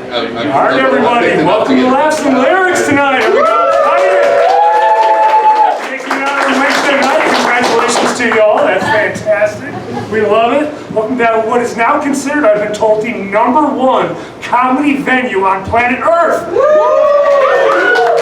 All right, everybody, welcome to Laughs and Lyrics tonight. Are we excited? Taking out on Wednesday night. Congratulations to y'all. That's fantastic. We love it. Welcome to what is now considered, I've been told, the #1 comedy venue on planet Earth.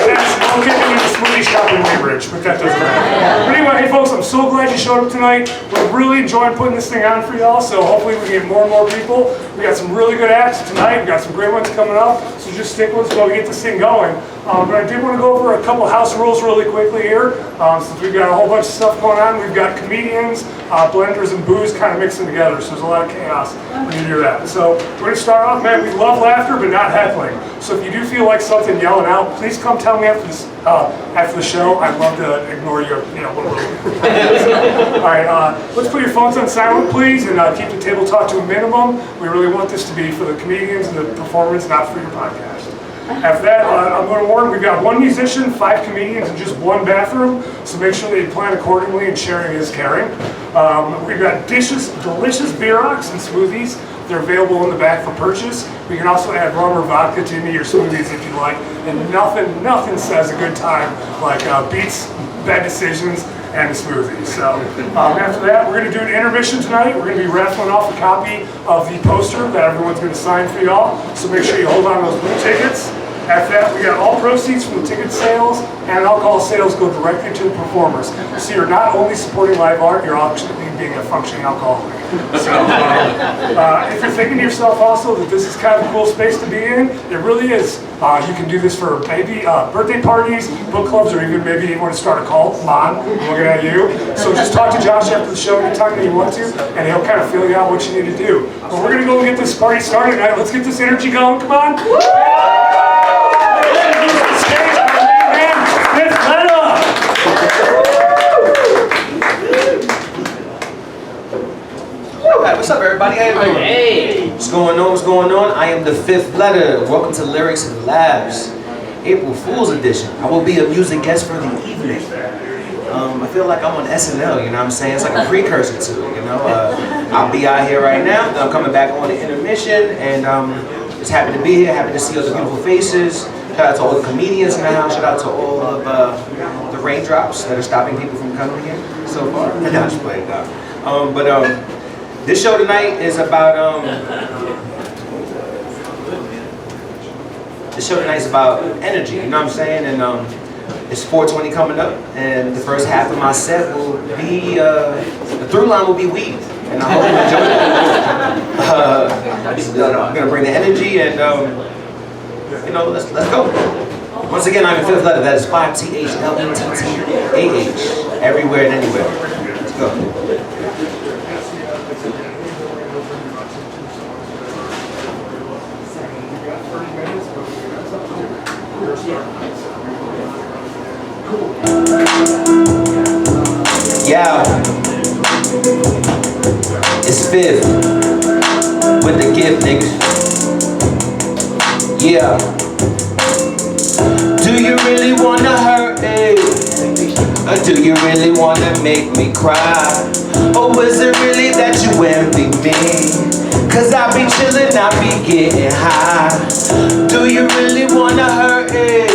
That's located in the smoothie shop in Weybridge, but that doesn't matter. But anyway, hey folks, I'm so glad you showed up tonight. We're really enjoying putting this thing on for y'all, so hopefully we get more and more people. We got some really good acts tonight. We got some great ones coming up, so just stick with us while we get this thing going. But I did want to go over a couple house rules really quickly here, since we've got a whole bunch of stuff going on. We've got comedians, blenders, and booze kind of mixing together, so there's a lot of chaos when you do that. So we're going to start off, man, we love laughter, but not heckling. So if you do feel like something yelling out, please come tell me after this, after the show. I'd love to ignore your, what we're doing. All right, let's put your phones on silent, please, and keep the table talk to a minimum. We really want this to be for the comedians and the performers, not for your podcast. After that, I'm going to warn, we've got 1 musician, 5 comedians, and just 1 bathroom, so make sure that you plan accordingly, and sharing is caring. We've got delicious beer rocks and smoothies. They're available in the back for purchase. We can also add rum or vodka to any of your smoothies if you like, and nothing says a good time like beats bad decisions and a smoothie. So after that, we're going to do an intermission tonight. We're going to be raffling off a copy of the poster that everyone's going to sign for y'all. So make sure you hold on to those blue tickets. After that, we got all proceeds from the ticket sales and alcohol sales go directly to the performers. So you're not only supporting live art, you're actually being a functioning alcoholic. So if you're thinking to yourself also that this is kind of a cool space to be in, it really is. You can do this for maybe birthday parties, book clubs, or even maybe you want to start a cult. Come on, I'm looking at you. So just talk to Josh after the show anytime that you want to, and he'll kind of feel you out what you need to do. But we're going to go and get this party started tonight. Let's get this energy going. Come on. Hey, what's up, everybody? Hey. What's going on? What's going on? I am the Fifth Letter. Welcome to Lyrics and Labs, April Fool's edition. I will be a music guest for the evening. I feel like I'm on SNL, you know what I'm saying? It's like a precursor to it, you know? I'll be out here right now. I'm coming back on the intermission, and just happy to be here, happy to see all the beautiful faces. Shout out to all the comedians in the house. Shout out to all of the raindrops that are stopping people from coming here so far. I'm just playing now. This show tonight is about energy, you know what I'm saying? And it's 420 coming up, and the first half of my set will be the through line will be weed, and I hope you enjoy it. I'm gonna bring the energy, and let's go. Once again, I'm the Fifth Letter. That is 5THLETTAH, everywhere and anywhere. Let's go. Yeah, it's Fifth with the gift, nigga. Yeah. Do you really wanna hurt me? Or do you really wanna make me cry? Or is it really that you envy me? Cause I be chillin', I be getting high. Do you really wanna hurt me?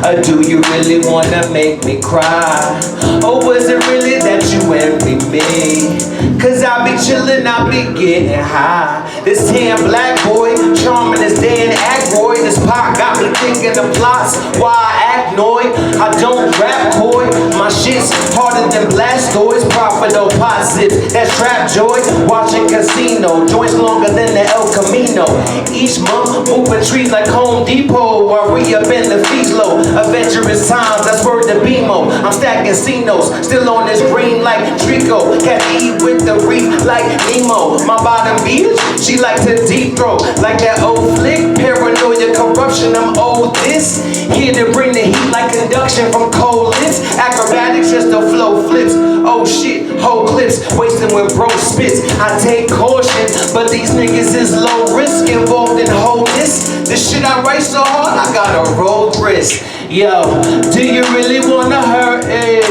Or do you really wanna make me cry? Or was it really that you envy me? Cause I be chillin', I be getting high. This tan black boy, charming as Dan Aykroyd. This pot got me thinking of plots, why I act annoyed. I don't rap coy, my shit's harder than Blastoise. Profit or pot zips, that's trap joy. Watching casino, joints longer than the El Camino. Each month, moving trees like Home Depot. While we up in the fees low, adventurous times, that's word to BMO. I'm stacking C-notes, still on this green like Trico. Cat E with the reef like Nemo. My bottom bitch, she like to deep throw like that old flick. Paranoia, corruption, I'm old this. Here to bring the heat like conduction from cold lips. Acrobatics, just the flow flips. Oh shit, whole clips, wasting with bro spits. I take caution, but these niggas is low risk involved in wholeness. This shit I write so hard, I got a roll wrist. Yo, do you really wanna hurt me?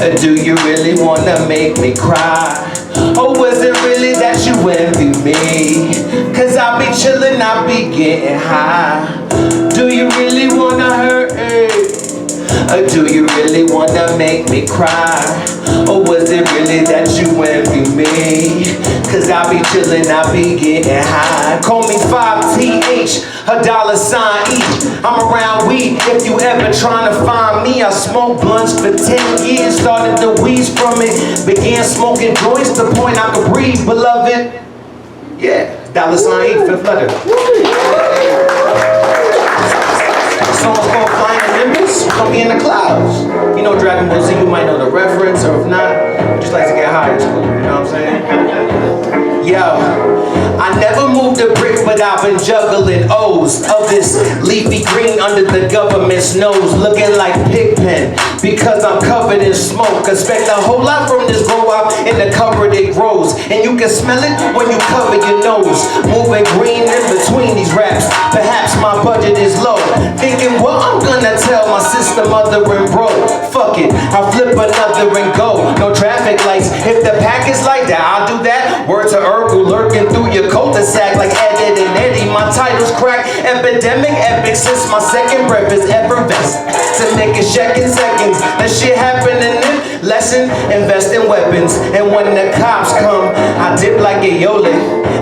Or do you really wanna make me cry? Or was it really that you envy me? Cause I be chillin', I be getting high. Do you really wanna hurt me? Or do you really wanna make me cry? Or was it really that you envy me? Cause I be chillin', I be getting high. Call me 5TH, $1 each. I'm around weed if you ever tryna find me. I smoked blunts for 10 years, started to wheeze from it. Began smoking joints to the point I could breathe, beloved. Yeah, $E, fifth letter. The song's called Flying Nimbus, gonna be in the clouds. You know Dragon Ball Z, you might know the reference, or if not, just like to get high, it's cool, you know what I'm saying? Yo, I never moved a brick, but I've been juggling O's of this leafy green under the government's nose, looking like Pigpen, because I'm covered in smoke. Expect a whole lot from this grow up in the cupboard it grows, and you can smell it when you cover your nose. Moving green in between these raps, perhaps my budget is low. Thinking, well, I'm gonna tell my sister, mother, and bro. Fuck it, I'll flip another and go. No traffic lights, if the pack is like that, I'll do that. Word to Urkel, lurking through your cul-de-sac like Ed and Eddie. My title's crack, epidemic, epic, since my second breath is effervescent. To make a check in seconds, that shit happen and then lesson, invest in weapons. And when the cops come, I dip like a Yole.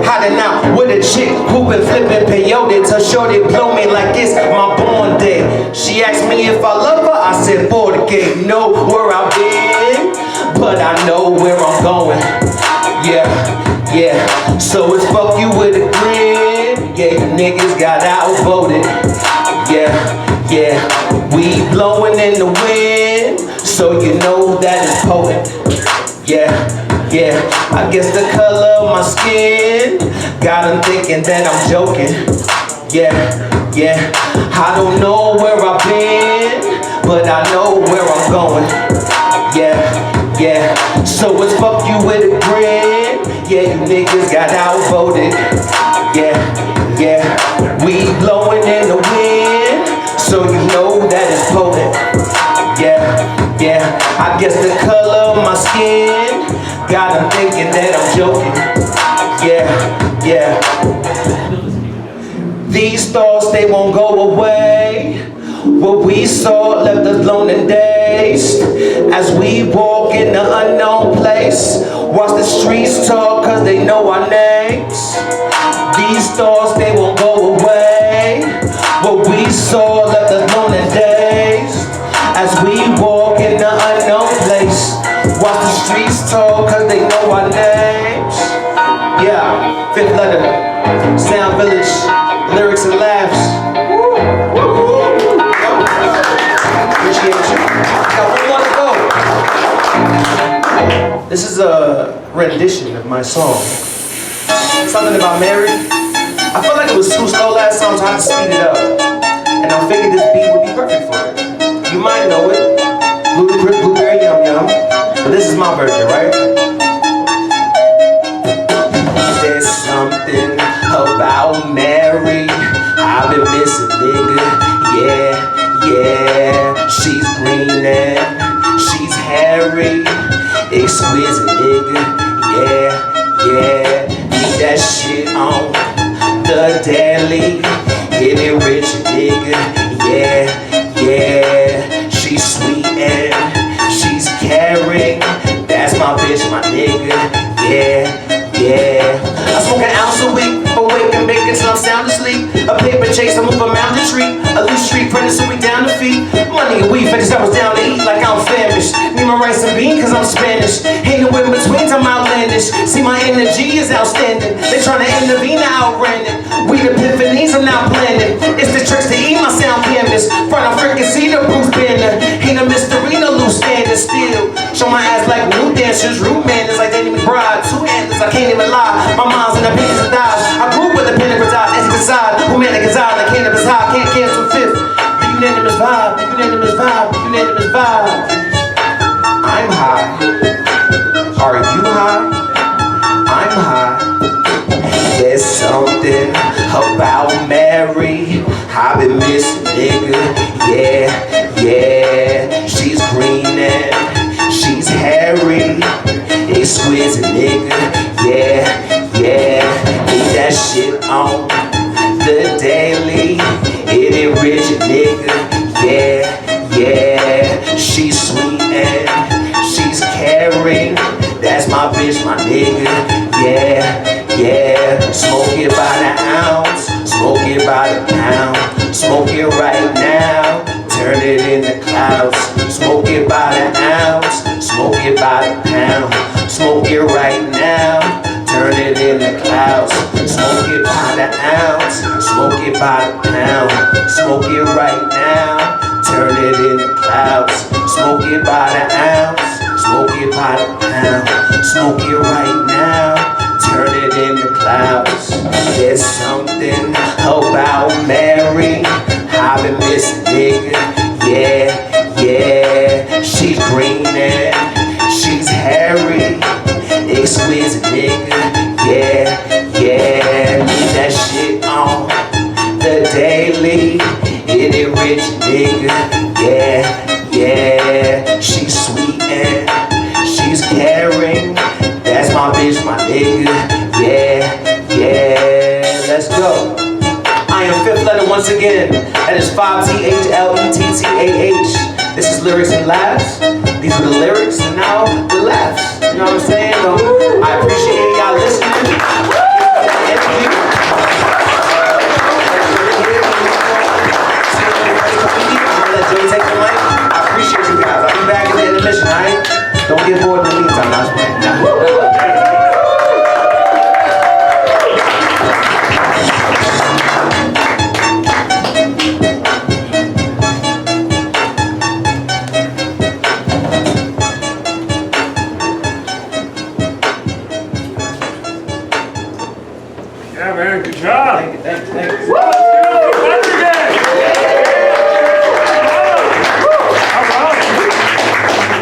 Hiding out with a chick who been flipping peyote till shorty blow me like it's my born day. She asked me if I love her, I said porque. Know where I've been, but I know where I'm going. Yeah, yeah, so it's fuck you with a grin. Yeah, you niggas got outvoted. Yeah, yeah, we blowing in the wind, so you know that it's potent. Yeah, yeah, I guess the color of my skin got them thinking that I'm joking. Yeah, yeah, I don't know where I've been, but I know where I'm going. Yeah, yeah, so it's fuck you with a grin. Yeah, you niggas got outvoted. Yeah, yeah, we blowing in the wind, so you know that it's potent. Yeah, yeah, I guess the color of my skin got them thinking that I'm joking. Yeah, yeah. These thoughts, they won't go away. What we saw left us alone and dazed as we walk in the unknown place. Watch the streets talk cause they know our names. These thoughts, they won't go away. What we saw left us alone and dazed as we walk in the unknown place. Watch the streets talk cause they know our names. Yeah, fifth letter, Sound Village, lyrics and laughs. Appreciate you. Got one more to go. This is a rendition of my song. Something about Mary. I felt like it was too slow last song, so I had to speed it up. And I figured this beat would be perfect for it. You might know it. Blueberry Yum Yum. But this is my version, right? There's something about Mary I've been missing, nigga. Yeah, yeah. She's green and she's hairy. Exquisite, nigga. Yeah, yeah. Eat that shit on the daily. Get it rich, nigga. Yeah, yeah. She's sweet and she's caring. That's my bitch, my nigga. Yeah, yeah. I smoke an ounce a week, awake and bacon till I'm sound asleep. A paper chase, I move a mountain tree. A loose street printer, so we down to feet. Money and weed, fetish, I was down to eat like I'm famished. Need my rice and bean cause I'm Spanish. Ain't no in between, I'm outlandish. See my energy is outstanding. They tryna intervene, I outran it. We the epiphanies, I'm not planning. It's the tricks to eat my sound canvas. Front of freaking see the Bruce Banner. Ain't a mystery, no loose standing still. Show my ass like new dancers, root manners like Danny McBride. Two antlers, I can't even lie. My mind's in the opinions of thighs. I grew with the pen and reside, as you decide. Who man is I, like cannabis high, can't cancel fifth. The unanimous vibe, the unanimous vibe, the unanimous vibe. I'm high. Are you high? I'm high. There's something about Mary I've been missing, nigga. Yeah, yeah. She's green and she's hairy. Exquisite, nigga. Yeah, yeah. Eat that shit The Daily, itty rich nigga, yeah, yeah. She's sweet and she's caring. That's my bitch, my nigga, yeah, yeah. Smoke it by the ounce, smoke it by the pound. Smoke it right now, turn it into clouds. Smoke it by the ounce, smoke it by the pound. Smoke it right now, turn it into clouds. Smoke it by the ounce, smoke it by the pound. Smoke it right now, turn it into clouds. Smoke it by the ounce, smoke it by the pound. Smoke it right now, turn it into clouds. There's something about Mary, I've been missing, nigga, yeah, yeah. She's green and she's hairy, exquisite, nigga, yeah, yeah. Leave that shit on The Daily, itty rich nigga, yeah, yeah. She's sweet and she's caring. That's my bitch, my nigga, yeah, yeah. Let's go. I am fifth letter once again. That is 5THLETTAH. This is lyrics and laughs. These are the lyrics and now the laughs. You know what I'm saying? I appreciate y'all listening. Thank you. I'm gonna let Joey take the mic. I appreciate you guys. I'll be back in the intermission, alright? Don't get bored in the meantime. I was playing. Yeah, man, good job. Thank you. Woo! Let's give it up for Leonard again.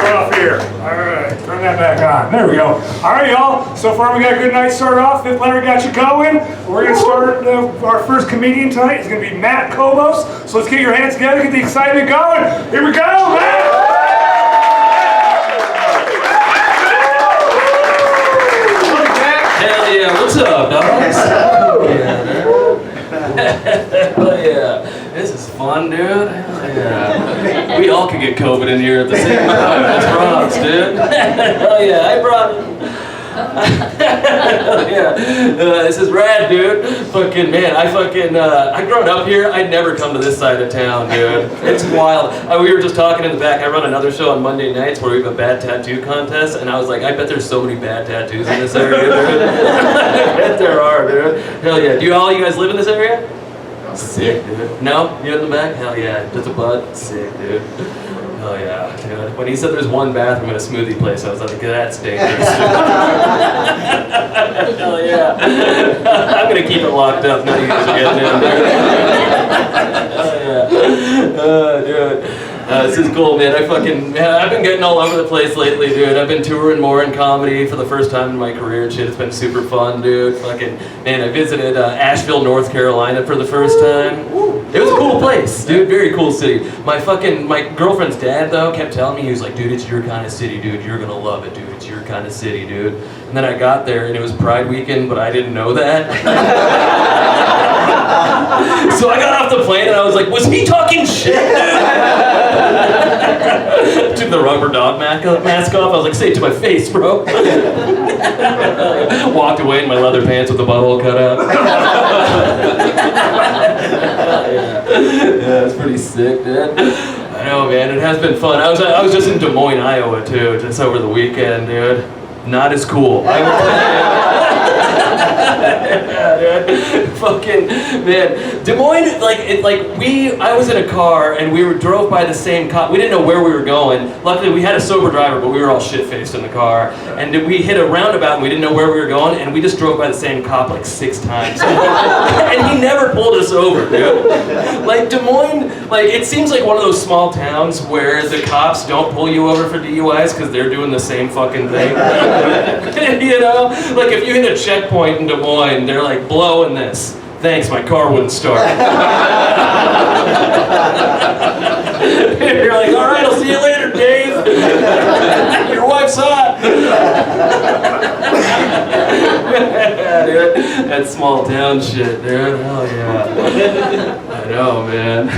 We're off here. All right, turn that back on. There we go. All right, y'all. So far, we got a good night started off. Fifth letter got you going. We're going to start our first comedian tonight. It's going to be Matt Kobos. So let's get your hands together, get the excitement going. Here we go, Matt! Hell yeah, what's up, dog? Hell yeah. This is fun, dude. Hell yeah. We all could get COVID in here at the same time. That's rocks, dude. Hell yeah, I brought yeah, this is rad, dude. Fucking man, I grown up here. I'd never come to this side of town, dude. It's wild. We were just talking in the back. I run another show on Monday nights where we have a bad tattoo contest, and I was like, I bet there's so many bad tattoos in this area, dude. I bet there are, dude. Hell yeah. Do all you guys live in this area? Sick, dude. No? You in the back? Hell yeah. Just a bud? Sick, dude. Oh yeah, dude. When he said there's one bathroom in a smoothie place, I was like, that's dangerous. Hell yeah. I'm gonna keep it locked up. None of you guys are getting in there. Hell yeah. Dude. This is cool, man. I've been getting all over the place lately, dude. I've been touring more in comedy for the first time in my career and shit. It's been super fun, dude. Man, I visited Asheville, North Carolina for the first time. It was a cool place, dude. Very cool city. My girlfriend's dad, though, kept telling me, he was like, dude, it's your kind of city, dude. You're gonna love it, dude. It's your kind of city, dude. And then I got there and it was Pride weekend, but I didn't know that. So I got off the plane and I was like, was he talking shit, dude? Took the rubber dog mask off. I was like, say it to my face, bro. Walked away in my leather pants with the butthole cut out. Yeah, it's pretty sick, dude. I know, man. It has been fun. I was just in Des Moines, Iowa, too, just over the weekend, dude. Not as cool. I will tell you. Yeah, dude. Fucking man, Des Moines. I was in a car and we drove by the same cop. We didn't know where we were going. Luckily, we had a sober driver, but we were all shit-faced in the car. And we hit a roundabout and we didn't know where we were going. And we just drove by the same cop like 6 times. And he never pulled us over, dude. Like Des Moines, it seems like one of those small towns where the cops don't pull you over for DUIs because they're doing the same fucking thing. You know, like if you hit a checkpoint in Des Moines, they're like blowing this. Thanks, my car wouldn't start. You're like, all right, I'll see you later, Dave. Your wife's hot. Yeah, dude. That small town shit, dude. Hell yeah. I know, man.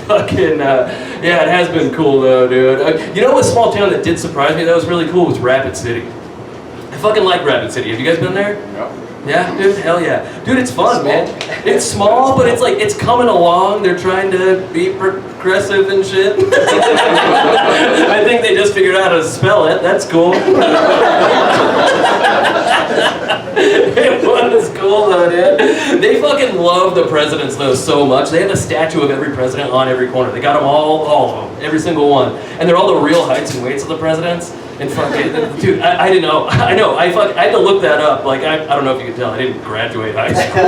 Fucking, yeah, it has been cool though, dude. You know what small town that did surprise me that was really cool was Rapid City. I fucking like Rapid City. Have you guys been there? No. Yeah, dude, hell yeah. Dude, it's fun, man. It's small, but it's like, it's coming along. They're trying to be progressive and shit. I think they just figured out how to spell it. That's cool. It was cool though, dude. They fucking love the presidents though so much. They have a statue of every president on every corner. They got them all of them, every single one. And they're all the real heights and weights of the presidents. And fucking, dude, I didn't know. I know. I had to look that up. Like, I don't know if you can tell. I didn't graduate high school.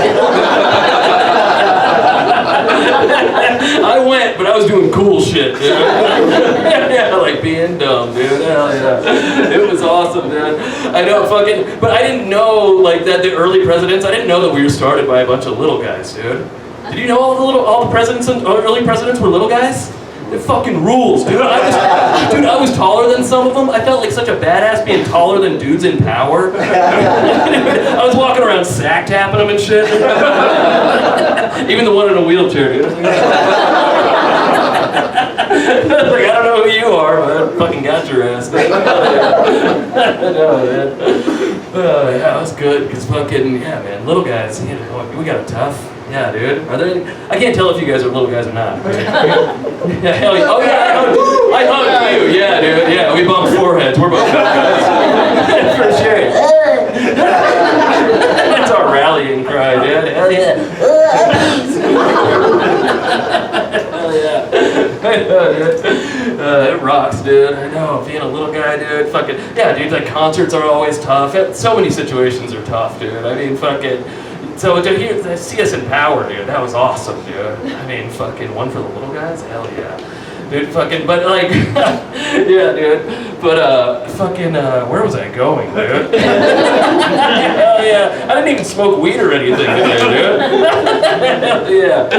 I went, but I was doing cool shit, dude. Yeah, like being dumb, dude. Hell yeah. It was awesome, dude. I know, fucking, but I didn't know, like, that the early presidents, I didn't know that we were started by a bunch of little guys, dude. Did you know all the presidents and early presidents were little guys? It fucking rules, dude. I was taller than some of them. I felt like such a badass being taller than dudes in power. I was walking around sack tapping them and shit. Even the one in a wheelchair, dude. Like, I don't know who you are, but I fucking got your ass. I know, man. Yeah, that was good, because fucking, yeah, man, little guys, you know, we got it tough. Yeah, dude. Are there any, I can't tell if you guys are little guys or not. Yeah, hell yeah. Oh, yeah, I hugged you. Yeah, dude. Yeah, we bumped foreheads. We're both little guys. For sure. That's our rallying cry, dude. Hell yeah. Hell yeah. I know, dude. It rocks, dude. I know. Being a little guy, dude. Fucking, yeah, dude. Like, concerts are always tough. So many situations are tough, dude. I mean, fucking. So to see us in power, dude, that was awesome, dude. I mean, fucking one for the little guys? Hell yeah. Dude, fucking, but like, yeah, dude. But, fucking, where was I going, dude? Hell yeah. I didn't even smoke weed or anything today, dude. Yeah.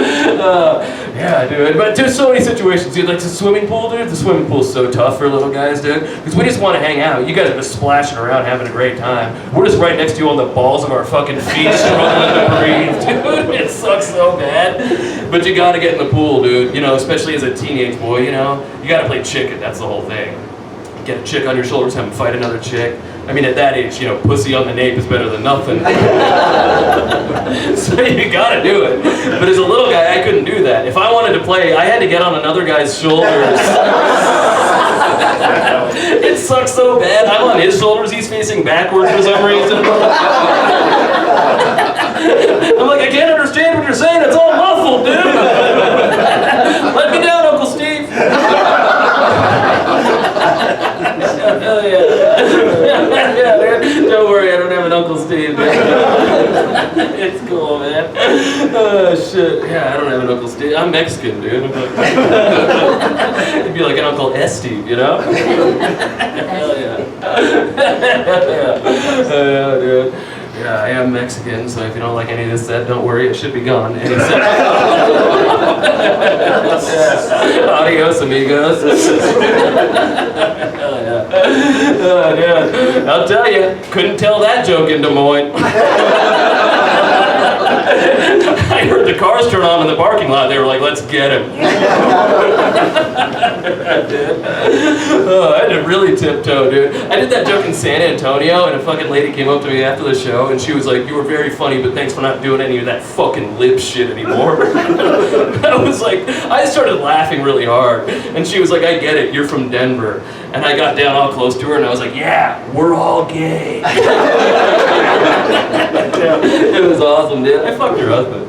Yeah, dude. But there's so many situations, dude. Like the swimming pool, dude. The swimming pool's so tough for little guys, dude. Because we just want to hang out. You guys are just splashing around, having a great time. We're just right next to you on the balls of our fucking feet, struggling to breathe, dude. It sucks so bad. But you gotta get in the pool, dude. You know, especially as a teenage boy, you know. You gotta play chicken. That's the whole thing. Get a chick on your shoulders, have him fight another chick. I mean, at that age, you know, pussy on the nape is better than nothing. So you gotta do it. But as a little guy, I couldn't do that. If I wanted to play, I had to get on another guy's shoulders. It sucks so bad. I'm on his shoulders, he's facing backwards for some reason. I'm like, I can't understand what you're saying, it's all muffled, dude. Let me down, Uncle Steve. Hell yeah. Yeah, dude. Don't worry, I don't have an Uncle Steve, man. It's cool, man. Oh, shit. Yeah, I don't have an Uncle Steve. I'm Mexican, dude. It'd be like an Uncle S. Steve, you know? Hell yeah. Yeah, dude. Yeah, I am Mexican, so if you don't like any of this said, don't worry, it should be gone. Any said. Yeah. Adios, amigos. Hell yeah. Oh, dude. I'll tell you, couldn't tell that joke in Des Moines. I heard the cars turn on in the parking lot. They were like, let's get him. Oh, I had to really tiptoe, dude. I did that joke in San Antonio, and a fucking lady came up to me after the show, and she was like, you were very funny, but thanks for not doing any of that fucking lip shit anymore. I was like, I started laughing really hard, and she was like, I get it, you're from Denver. And I got down all close to her, and I was like, yeah, we're all gay. Yeah, it was awesome, dude. I fucked her husband.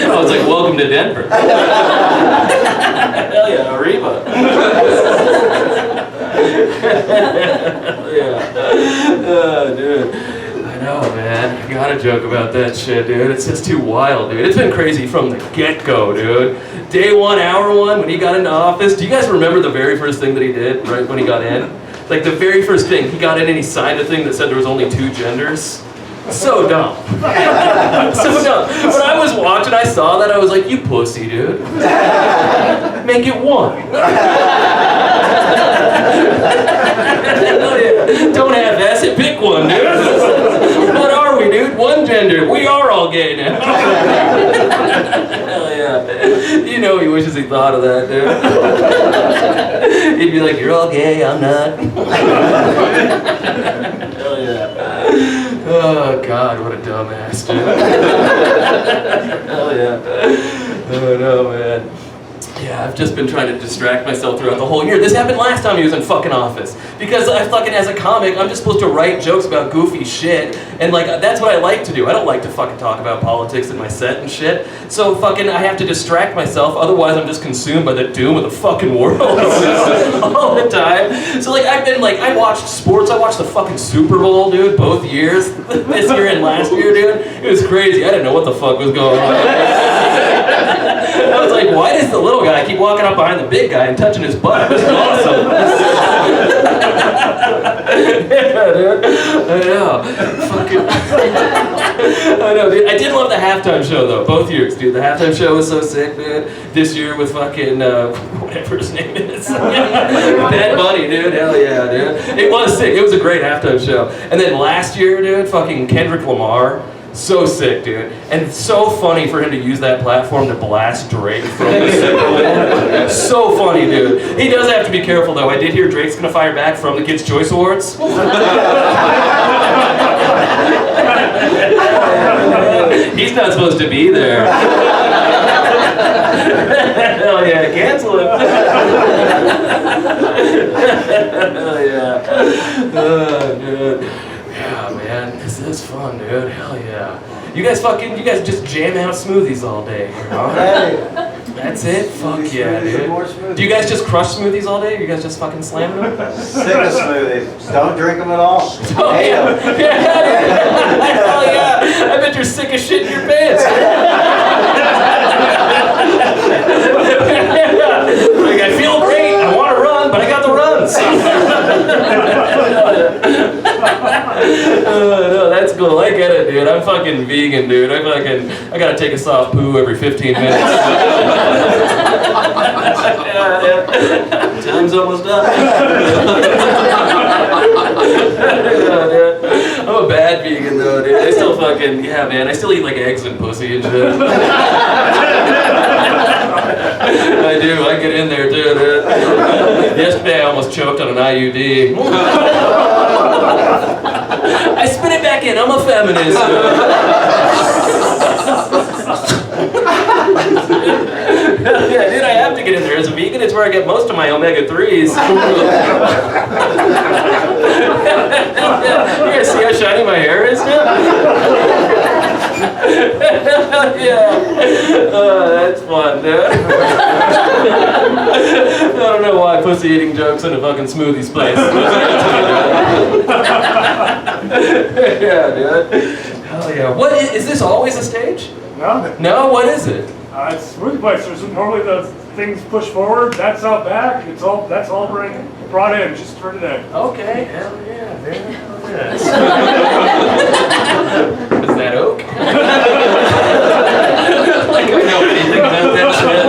I was like, welcome to Denver. Hell yeah, Arriba. Hell yeah. Oh, dude. I know, man. I gotta joke about that shit, dude. It's just too wild, dude. It's been crazy from the get-go, dude. Day one, hour one, when he got into office. Do you guys remember the very first thing that he did right when he got in? Like the very first thing, he got in and he signed a thing that said there was only 2 genders. So dumb. So dumb. When I was watching, I saw that, I was like, you pussy, dude. Make it one. Hell yeah. Don't half-ass it, pick one, dude. What are we, dude? One gender. We are all gay now. Hell yeah. You know he wishes he thought of that, dude. He'd be like, you're all gay, I'm not. Hell yeah. Oh, God, what a dumbass, dude. Hell yeah. Oh, no, man. Yeah, I've just been trying to distract myself throughout the whole year. This happened last time he was in fucking office. Because I fucking, as a comic, I'm just supposed to write jokes about goofy shit. And like, that's what I like to do. I don't like to fucking talk about politics in my set and shit. So fucking, I have to distract myself. Otherwise, I'm just consumed by the doom of the fucking world all the time. So like, I've been like, I watched sports. I watched the fucking Super Bowl, dude, both years. This year and last year, dude. It was crazy. I didn't know what the fuck was going on. I was like, why does the little guy keep walking up behind the big guy and touching his butt? This is awesome. Yeah, dude. I know. Fucking. I know, dude. I did love the halftime show, though. Both years, dude. The halftime show was so sick, dude. This year with fucking, whatever his name is. Bad Bunny, dude. Hell yeah, dude. It was sick. It was a great halftime show. And then last year, dude, fucking Kendrick Lamar. So sick, dude. And it's so funny for him to use that platform to blast Drake from the Super Bowl. So funny, dude. He does have to be careful, though. I did hear Drake's gonna fire back from the Kids' Choice Awards. He's not supposed to be there. Hell yeah, cancel him. Hell yeah. Oh, dude. Yeah, man, this is fun, dude. Hell yeah. You guys just jam out smoothies all day, you know? Hey. That's it? Fuck yeah, dude. More smoothies. Do you guys just crush smoothies all day? Or you guys just fucking slam them? Sick of smoothies. Just don't drink them at all. Oh, Hate yeah. 'em. Hell yeah. I bet you're sick of shit in your pants. Like, I feel great. I want to run, but I got the runs. No, that's cool. I get it, dude. I'm fucking vegan, dude. I gotta take a soft poo every 15 minutes. Yeah. Time's almost up. Yeah, dude. I'm a bad vegan though, dude. I still fucking, yeah, man. I still eat like eggs and pussy and shit. I do. I get in there too, dude. Yesterday I almost choked on an IUD. I spit it back in. I'm a feminist. Yeah, dude, I have to get in there. As a vegan, it's where I get most of my omega-3s. You guys see how shiny my hair is now? Yeah. That's fun, dude. I don't know why pussy eating jokes in a fucking smoothies place. Yeah, dude. Hell yeah. What is this always a stage? No? No, what is it? It's smoothie place. There's normally the things push forward. That's out back. That's all brought in just for today. Okay, hell yeah, man. Yes. Is that oak? Like I know anything about that shit.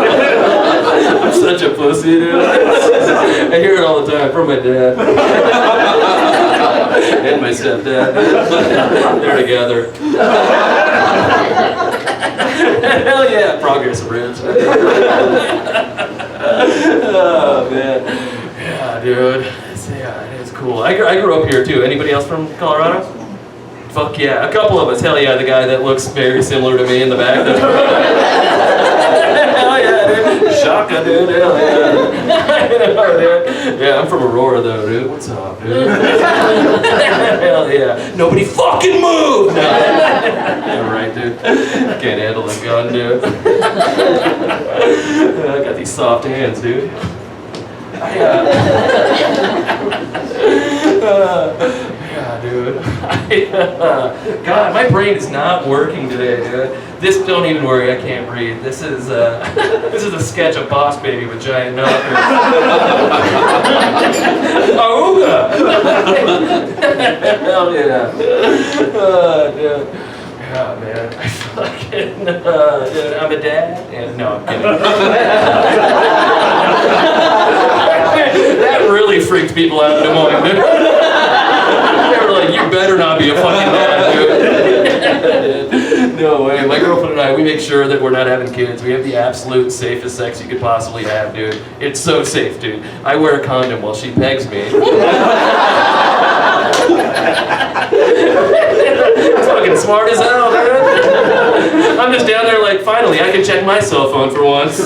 I'm such a pussy, dude. I hear it all the time from my dad. And my stepdad. They're together. Hell yeah, Progress Ridge. Oh man. Yeah, dude. Yeah, it is cool. I grew up here too. Anybody else from Colorado? Fuck yeah. A couple of us. Hell yeah, the guy that looks very similar to me in the back. That's hell yeah, dude. Shaka, dude. Hell yeah. Dude. Yeah, I'm from Aurora though, dude. What's up, dude? Hell yeah. Nobody fucking move! No. Yeah, right, dude. Can't handle a gun, dude. I got these soft hands, dude. Yeah, dude. God, my brain is not working today, dude. This, don't even worry, I can't breathe. This is a sketch of Boss Baby with giant knuckles. Auga! Hell yeah. Dude. Oh man, I fucking, dude, I'm a dad. And, no, I'm kidding. That really freaked people out in Des Moines, dude. They were like, you better not be a fucking dad, dude. No way. My girlfriend and I, we make sure that we're not having kids. We have the absolute safest sex you could possibly have, dude. It's so safe, dude. I wear a condom while she pegs me. It's fucking smart as hell, dude. I'm just down there like, finally, I can check my cell phone for once.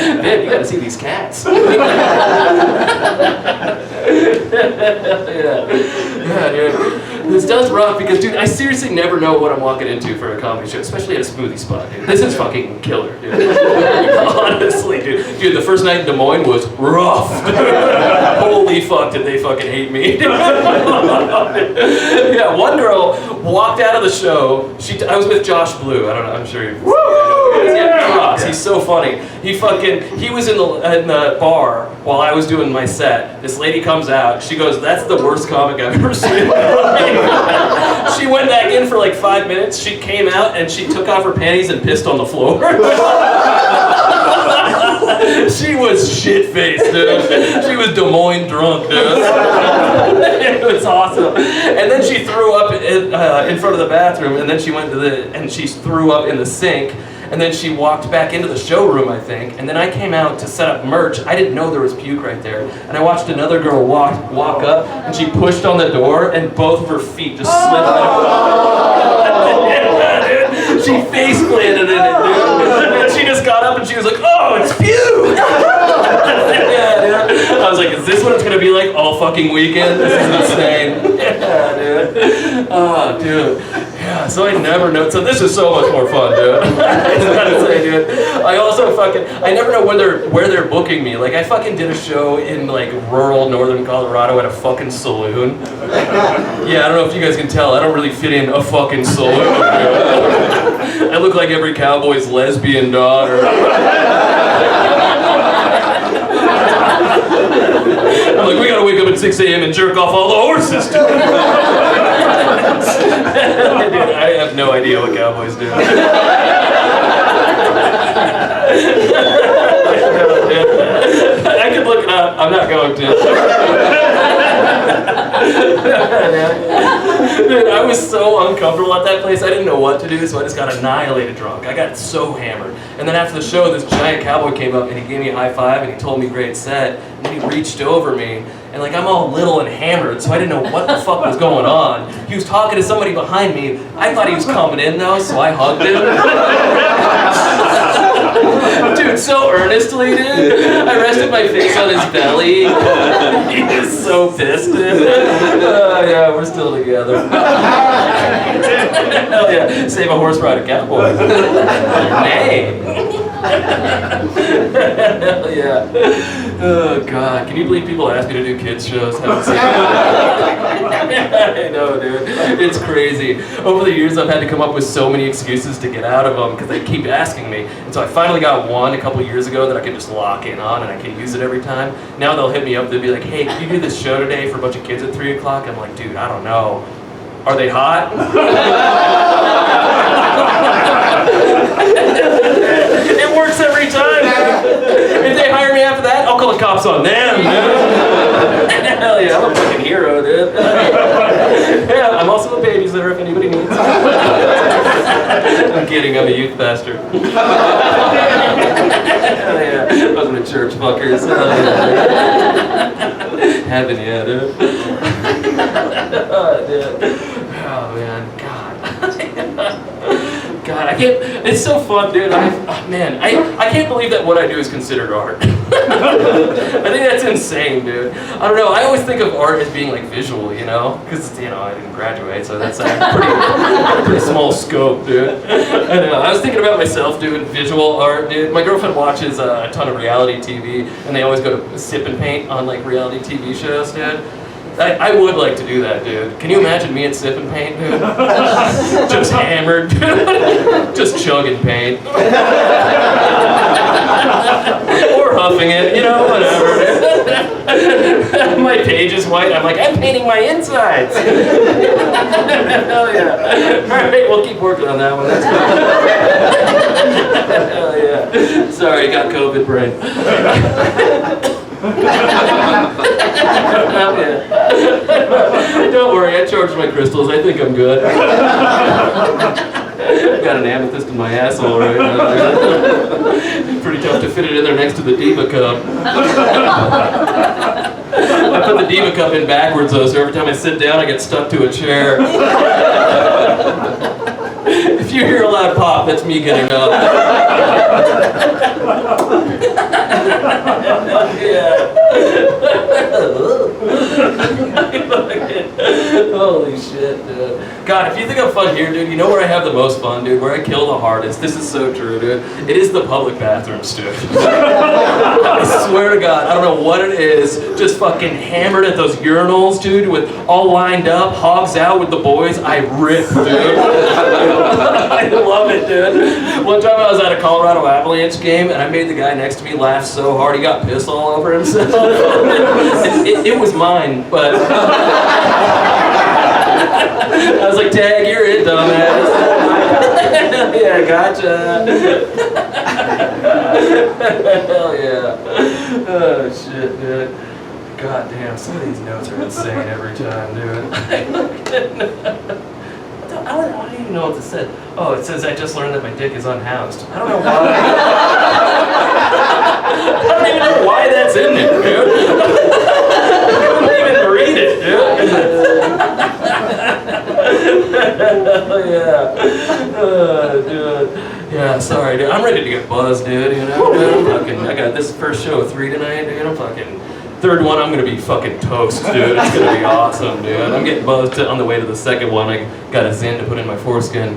Man, you gotta see these cats. Yeah, dude. This does rock because, dude, I seriously never know what I'm walking into for a comedy show, especially at a smoothie spot, dude. This is fucking killer, dude. Honestly, dude. Dude, the first night in Des Moines was rough, dude. Holy fuck, did they fucking hate me. Yeah, one girl walked out of the show. I was with Josh Blue. I don't know, I'm sure you've yeah, Ross. He's so funny. He was in the bar while I was doing my set. This lady comes out. She goes, "That's the worst comic I've ever seen." She went back in for like 5 minutes. She came out and she took off her panties and pissed on the floor. She was shit-faced, dude. She was Des Moines drunk, dude. It was awesome. And then she threw up in front of the bathroom, and then she went and she threw up in the sink. And then she walked back into the showroom, I think. And then I came out to set up merch. I didn't know there was puke right there. And I watched another girl walk up, and she pushed on the door, and both of her feet just slid out. Yeah, dude. She face planted in it, dude. And she just got up and she was like, "Oh, it's puke!" Yeah, dude. I was like, "Is this what it's gonna be like all fucking weekend? This is insane." Yeah, dude. Oh, dude. Yeah, so I never know. So this is so much more fun, dude. I just gotta say, dude. I also I never know where they're booking me. Like, I fucking did a show in like rural northern Colorado at a fucking saloon. Yeah, I don't know if you guys can tell. I don't really fit in a fucking saloon, dude. I look like every cowboy's lesbian daughter. I'm like, we gotta wake up at 6 a.m. and jerk off all the horses, dude. Dude, I have no idea what cowboys do. I could look it up. I'm not going to. Dude, I was so uncomfortable at that place. I didn't know what to do, so I just got annihilated drunk. I got so hammered. And then after the show, this giant cowboy came up and he gave me a high five and he told me great set. And then he reached over me. And like, I'm all little and hammered, so I didn't know what the fuck was going on. He was talking to somebody behind me. I thought he was coming in though, so I hugged him. Dude, so earnestly, dude. I rested my face on his belly. He was so pissed, dude. Yeah, we're still together. Hell yeah, save a horse, ride a cowboy. Nay. Hell yeah. Oh God, can you believe people ask me to do kids shows? Haven't seen that. I know, dude. It's crazy. Over the years, I've had to come up with so many excuses to get out of them because they keep asking me. And so I finally got one a couple years ago that I can just lock in on and I can use it every time. Now they'll hit me up. They'll be like, "Hey, can you do this show today for a bunch of kids at 3 o'clock?" I'm like, "Dude, I don't know. Are they hot?" It works every time. If they hire me after that, I'll call the cops on them, dude. Hell yeah, I'm a fucking hero, dude. Yeah, I'm also a babysitter if anybody needs. I'm kidding, I'm a youth pastor. Hell yeah, welcome to church, fuckers. Hell yeah. Heaven, yeah, dude. Oh, dude. Oh, man, God. God, I can't, it's so fun, dude. I can't believe that what I do is considered art. I think that's insane, dude. I don't know, I always think of art as being like visual, you know? Because, you know, I didn't graduate, so that's a pretty small scope, dude. I know, I was thinking about myself doing visual art, dude. My girlfriend watches a ton of reality TV, and they always go to sip and paint on like reality TV shows, dude. I would like to do that, dude. Can you imagine me at Sipping Paint, dude? Just hammered, just chugging paint. Or huffing it, you know, whatever. My page is white. I'm like, I'm painting my insides. Hell yeah. All right, we'll keep working on that one. That's good. Hell yeah. Sorry, got COVID brain. Oh, yeah. Don't worry, I charged my crystals. I think I'm good. I've got an amethyst in my asshole right now. Pretty tough to fit it in there next to the Diva Cup. I put the Diva Cup in backwards though, so every time I sit down I get stuck to a chair. If you hear a loud pop, that's me getting up. Yeah. Holy shit, dude. God, if you think I'm fun here, dude, you know where I have the most fun, dude? Where I kill the hardest. This is so true, dude. It is the public bathrooms, dude. I swear to God, I don't know what it is. Just fucking hammered at those urinals, dude, with all lined up, hogs out with the boys. I rip, dude. I love it, dude. One time I was at a Colorado Avalanche game, and I made the guy next to me laugh so hard he got pissed all over himself. It was mine, but I was like, tag, you're it, dumbass. Yeah, gotcha. Hell yeah. Oh, shit, dude. God damn, some of these notes are insane every time, dude. I don't even know what this said. Oh, it says I just learned that my dick is unhoused. I don't know why. I don't even know why that's in there, dude. I couldn't even read it, dude. Yeah. Dude. Yeah, sorry, dude. I'm ready to get buzzed, dude. You know, dude? I got this first show of 3 tonight, dude. I'm fucking. Third one, I'm gonna be fucking toast, dude. It's gonna be awesome, dude. I'm getting buzzed on the way to the second one. I got a Zin to put in my foreskin.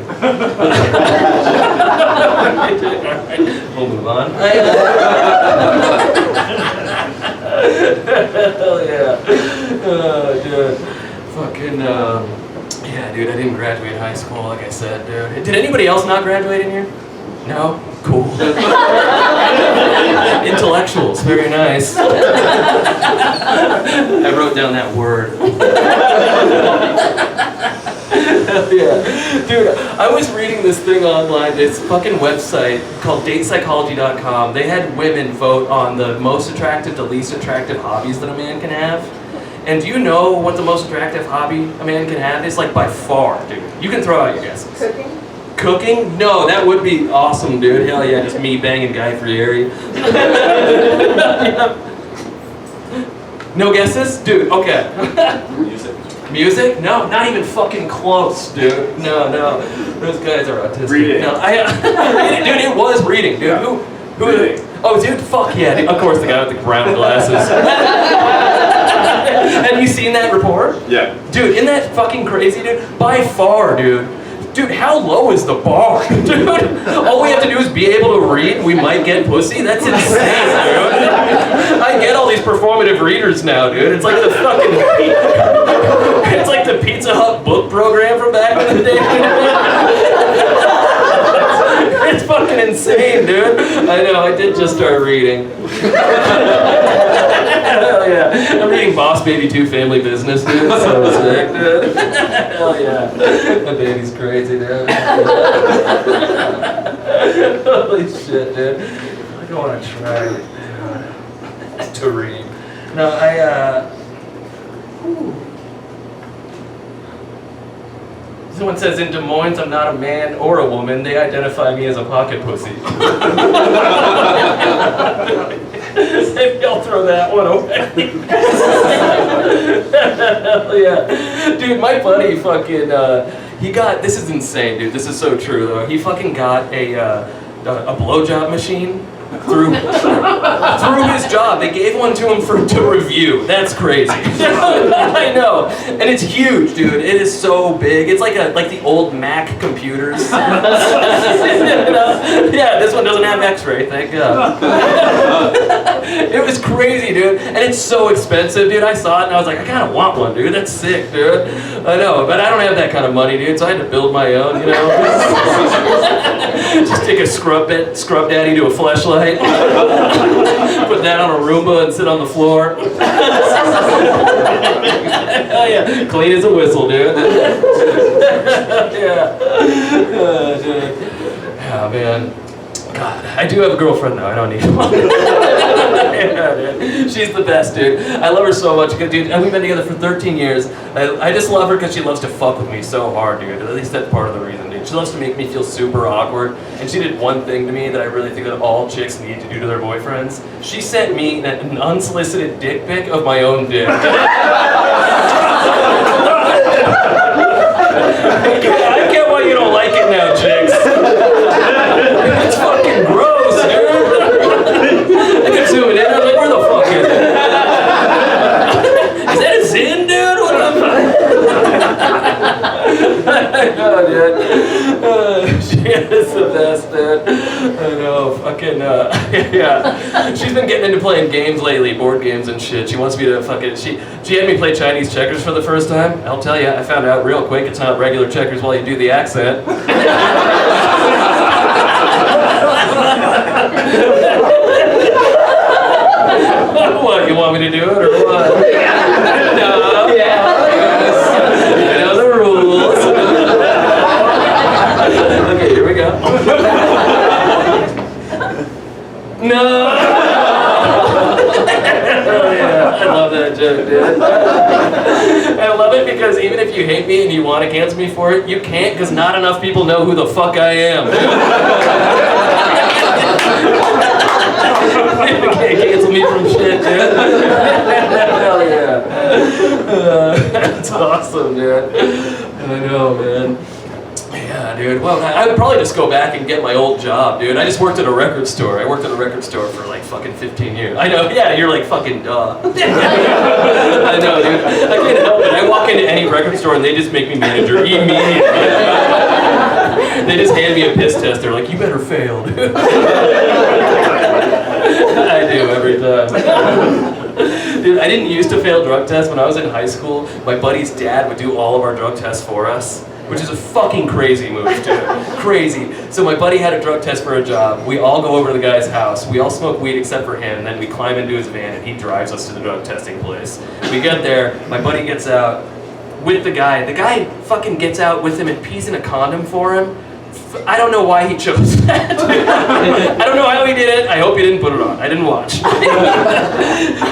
We'll move on. Hell yeah. Dude. Fucking, yeah, dude, I didn't graduate high school, like I said, dude. Did anybody else not graduate in here? No? Cool. Intellectuals, very nice. I wrote down that word. Yeah. Dude, I was reading this thing online, this fucking website called datepsychology.com. They had women vote on the most attractive to least attractive hobbies that a man can have. And do you know what the most attractive hobby a man can have is? Like by far, dude. You can throw out your guesses. Cooking? Cooking? No, that would be awesome, dude. Hell yeah, just me banging Guy Fieri. No guesses? Dude, okay. Music. Music? No, not even fucking close, dude. No. Those guys are autistic. Reading. No, reading, dude, it was reading, dude. Yeah. Who Reading. Oh, dude, fuck yeah, dude. Of course, the guy with the round glasses. Have you seen that report? Yeah. Dude, isn't that fucking crazy, dude? By far, dude. Dude, how low is the bar? Dude, all we have to do is be able to read, we might get pussy? That's insane, dude. I get all these performative readers now, dude. It's like the fucking... It's like the Pizza Hut book program from back in the day. It's fucking insane, dude. I know, I did just start reading. Hell yeah. I'm reading Boss Baby 2 Family Business, dude. It's so sick, dude. Hell yeah. That baby's crazy, dude. Holy shit, dude. I feel like I want to try it, to read. No, Someone says, in Des Moines, I'm not a man or a woman. They identify me as a pocket pussy. Maybe I'll throw that one away. Hell yeah. Dude, my buddy fucking, he got, this is insane, dude. This is so true, though. He fucking got a blowjob machine through his job. They gave one to him to review. That's crazy. I know, and it's huge, dude. It is so big. It's like the old Mac computers. You know? Yeah, this one doesn't have X-ray. Thank God. It was crazy, dude, and it's so expensive, dude. I saw it and I was like, I kind of want one, dude. That's sick, dude. I know, but I don't have that kind of money, dude. So I had to build my own, you know. Just take a scrub daddy to a fleshlight, put that on a Roomba and sit on the floor. Hell yeah, clean as a whistle, dude. Yeah. Dude. Yeah, man. God, I do have a girlfriend though. I don't need one. Yeah, dude. She's the best, dude. I love her so much, dude. And we've been together for 13 years. I just love her because she loves to fuck with me so hard, dude. At least that's part of the reason, dude. She loves to make me feel super awkward. And she did one thing to me that I really think that all chicks need to do to their boyfriends. She sent me an unsolicited dick pic of my own dick. I get why you don't like it now, chicks. It's fucking gross, dude. I kept zooming in. I was like, where the fuck is it? Is that a Zin, dude? What the fuck? I know, dude. She is the best, dude. I know, fucking, yeah. She's been getting into playing games lately, board games and shit. She wants me to fucking, she had me play Chinese checkers for the first time. I'll tell you, I found out real quick it's not regular checkers while you do the accent. What, you want me to do it or what? No. Yeah. I know the rules. Okay, here we go. No. Yeah, I love that joke, dude. I love it because even if you hate me and you want to cancel me for it, you can't because not enough people know who the fuck I am. You can't cancel me from shit, dude. Hell yeah. That's awesome, dude. I know, man. Yeah, dude. Well, I would probably just go back and get my old job, dude. I just worked at a record store. I worked at a record store for like fucking 15 years. I know, yeah, you're like fucking duh. I know, dude. I can't help it. I walk into any record store and they just make me manager immediately. They just hand me a piss test. They're like, you better fail, dude. I do every time. Dude, I didn't used to fail drug tests. When I was in high school, my buddy's dad would do all of our drug tests for us, which is a fucking crazy move, dude. Crazy. So my buddy had a drug test for a job. We all go over to the guy's house. We all smoke weed except for him, and then we climb into his van, and he drives us to the drug testing place. We get there, my buddy gets out with the guy. The guy fucking gets out with him and pees in a condom for him. I don't know why he chose that. I don't know how he did it. I hope he didn't put it on. I didn't watch. He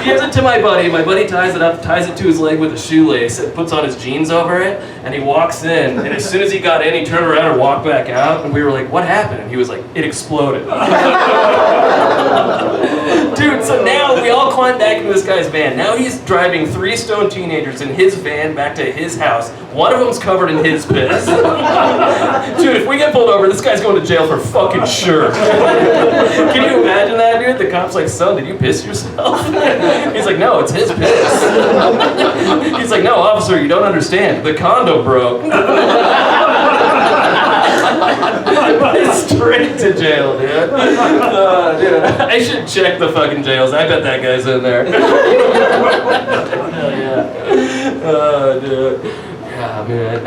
gives it to my buddy. My buddy ties it up, ties it to his leg with a shoelace, and puts on his jeans over it, and he walks in, and as soon as he got in, he turned around and walked back out, and we were like, what happened? And he was like, it exploded. Dude, so now we all climb back into this guy's van. Now he's driving 3 stoned teenagers in his van back to his house. One of them's covered in his piss. Dude, if we get pulled over, this guy's going to jail for fucking sure. Can you imagine that, dude? The cop's like, son, did you piss yourself? He's like, no, it's his piss. He's like, no, officer, you don't understand. The condom broke. Straight to jail, dude. Dude, I should check the fucking jails. I bet that guy's in there. Hell yeah. Dude. Yeah, man.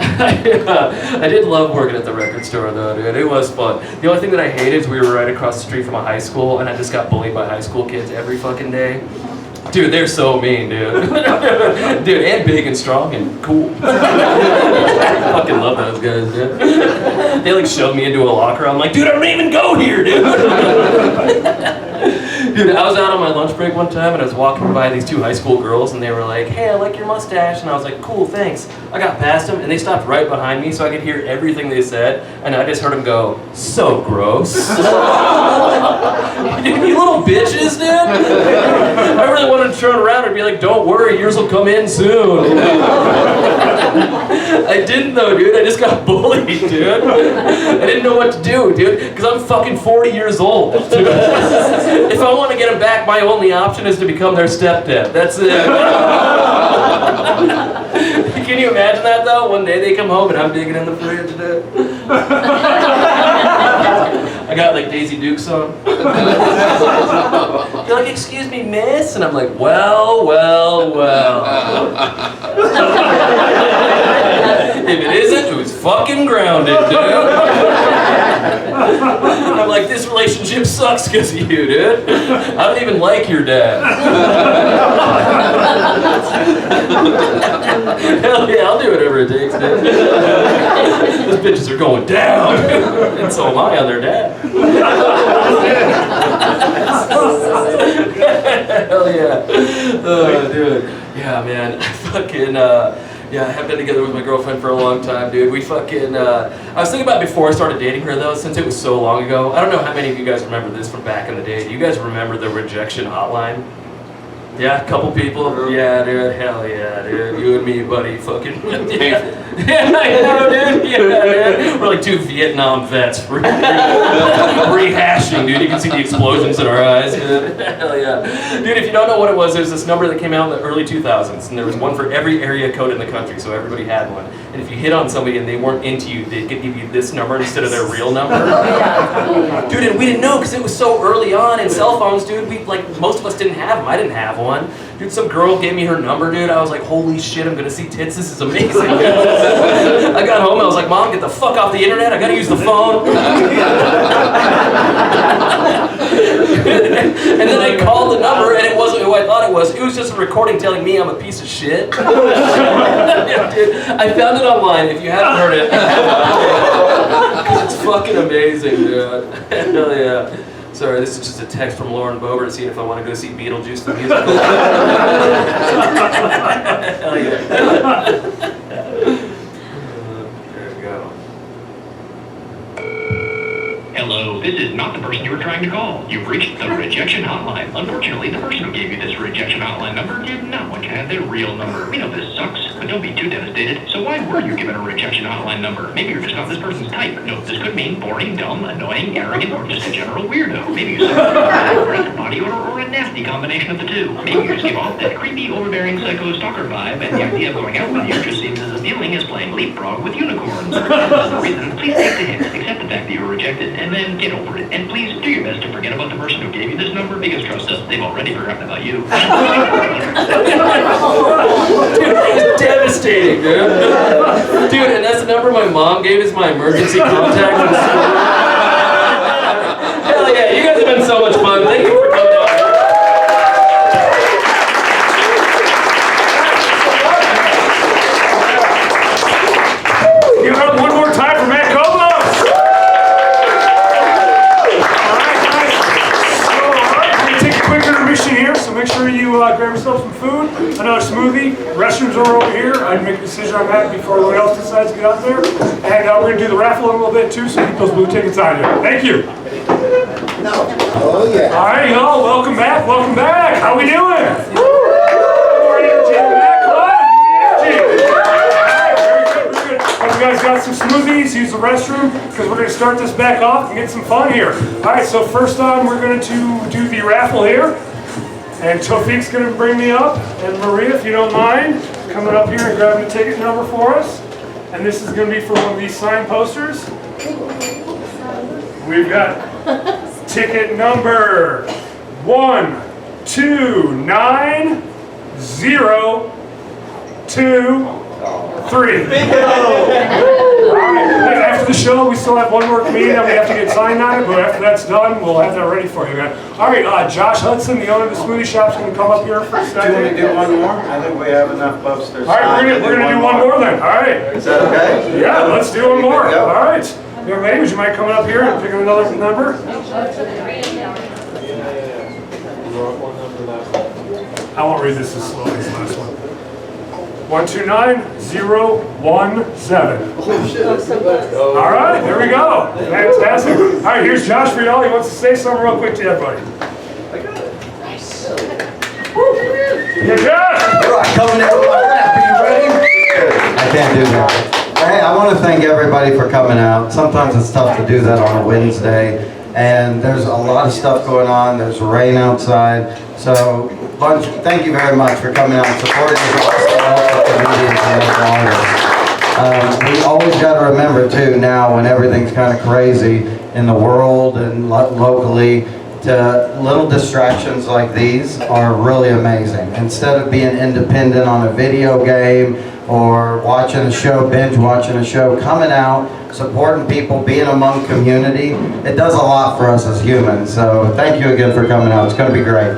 I did love working at the record store, though, dude. It was fun. The only thing that I hated is we were right across the street from a high school, and I just got bullied by high school kids every fucking day. Dude, they're so mean, dude. Dude, and big and strong and cool. I fucking love those guys, dude. They like shoved me into a locker. I'm like, dude, I don't even go here, dude. Dude, I was out on my lunch break one time and I was walking by these two high school girls and they were like, hey, I like your mustache. And I was like, cool, thanks. I got past them and they stopped right behind me so I could hear everything they said. And I just heard them go, so gross. You little bitches, dude. I really wanted to turn around and be like, don't worry, yours will come in soon. I didn't though, dude. I just got bullied, dude. I didn't know what to do, dude, because I'm fucking 40 years old, dude. If I want to get them back, my only option is to become their stepdad. That's it. Can you imagine that though? One day they come home and I'm digging in the fridge, dude. I got like Daisy Dukes on. They're like, excuse me, miss? And I'm like, well. If it isn't, it was fucking grounded, dude. I'm like, this relationship sucks because of you, dude. I don't even like your dad. Hell yeah, I'll do whatever it takes, dude. Those bitches are going down. And so am I on their dad. Hell yeah. Oh, dude. Yeah, man. Yeah, I have been together with my girlfriend for a long time, dude. We fucking, I was thinking about before I started dating her, though, since it was so long ago. I don't know how many of you guys remember this from back in the day. Do you guys remember the rejection hotline? Yeah, a couple people. Yeah, dude. Hell yeah, dude. You and me, buddy. Fucking. Yeah, I know, dude. Yeah, dude. We're like two Vietnam vets rehashing, dude. You can see the explosions in our eyes, dude. Hell yeah. Dude, if you don't know what it was, there's this number that came out in the early 2000s, and there was one for every area code in the country, so everybody had one. And if you hit on somebody and they weren't into you, they could give you this number instead of their real number. Dude, and we didn't know because it was so early on in cell phones, dude. Most of us didn't have them. I didn't have one. Dude, some girl gave me her number, dude. I was like, holy shit, I'm gonna see tits. This is amazing. I got home, I was like, Mom, get the fuck off the internet. I gotta use the phone. And then I called the number, and it wasn't who I thought it was. It was just a recording telling me I'm a piece of shit. Yeah, dude, I found it online. If you haven't heard it, it's fucking amazing, dude. Hell yeah. Sorry, this is just a text from Lauren Boebert seeing if I want to go see Beetlejuice the musical. Hell yeah. There we go. Hello, this is not the person you were trying to call. You've reached the rejection hotline. Unfortunately, the person who gave you this rejection hotline number did not want you to have their real number. We know this sucks, but don't be too devastated. So why were you given a rejection hotline number? Maybe you're just not this person's type. No, this could mean boring, dumb, annoying, arrogant, or just a general weirdo. Maybe you suffer body odor or a nasty combination of the two. Maybe you just give off that creepy, overbearing psycho stalker vibe, and the idea of going out with you just seems as appealing as playing leapfrog with unicorns. For no reason, please take the hint, accept the fact that you were rejected, and then get over it. And please do your best to forget about the person who gave you this number, because trust us, they've already forgotten about you. Dude, it's devastating, dude. Dude, and that's the number my mom gave as my emergency contact in school. Hell yeah, you guys have been so much fun. Thank you for coming out. Give it up one more time for Matt Koblos. Here, so make sure you grab yourself some food, another smoothie. Restrooms are over here. I'd make a decision on that before everyone else decides to get out there. And we're going to do the raffle in a little bit too, so keep those blue tickets on you. Thank you. Oh, yeah. All right, y'all, welcome back. Welcome back. How we doing? More energy in the back. Come on, give me energy. All right, very good, very good. Hope you guys got some smoothies, use the restroom, because we're going to start this back off and get some fun here. All right, so first on, we're going to do the raffle here. And Tofik's going to bring me up, and Maria, if you don't mind, coming up here and grabbing a ticket number for us. And this is going to be for one of these signed posters. We've got ticket number 12903. After the show, we still have one more comedian that we have to get signed on it, but after that's done, we'll have that ready for you, man. All right, Josh Hudson, the owner of the smoothie shop, is going to come up here for a Do you want me to do one more? I think we have enough buffs there. All right, we're going to do one more then. All right. Is that okay? Yeah, let's do one more. All right. Young lady, would you mind coming up here and picking another number? I won't read this as slowly as the last one. 129017. All right, there we go. Fantastic. All right, here's Josh Friel. He wants to say something real quick to you, buddy. Yeah, Josh! All right, coming in with my rap. Are you ready? I can't do that. Hey, I want to thank everybody for coming out. Sometimes it's tough to do that on a Wednesday, and there's a lot of stuff going on. There's rain outside, so thank you very much for coming out and supporting these awesome local comedians and local artists. We always got to remember too now when everything's kind of crazy in the world and locally, to little distractions like these are really amazing. Instead of being independent on a video game or watching a show, binge watching a show, coming out, supporting people, being among community, it does a lot for us as humans. So thank you again for coming out. It's going to be great.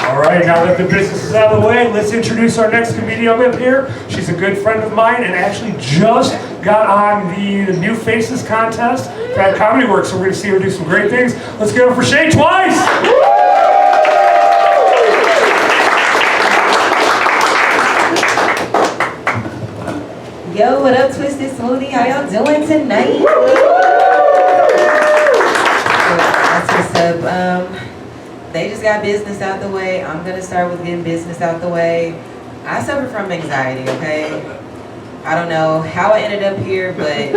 All right, now that the business is out of the way, let's introduce our next comedian up here. She's a good friend of mine and actually just got on the New Faces contest at Comedy Works, so we're going to see her do some great things. Let's give it for Shay Twice! Yo, what up, Twisted Smoothie? How y'all doing tonight? That's what's up. They just got business out the way. I'm gonna start with getting business out the way. I suffer from anxiety, okay? I don't know how I ended up here, but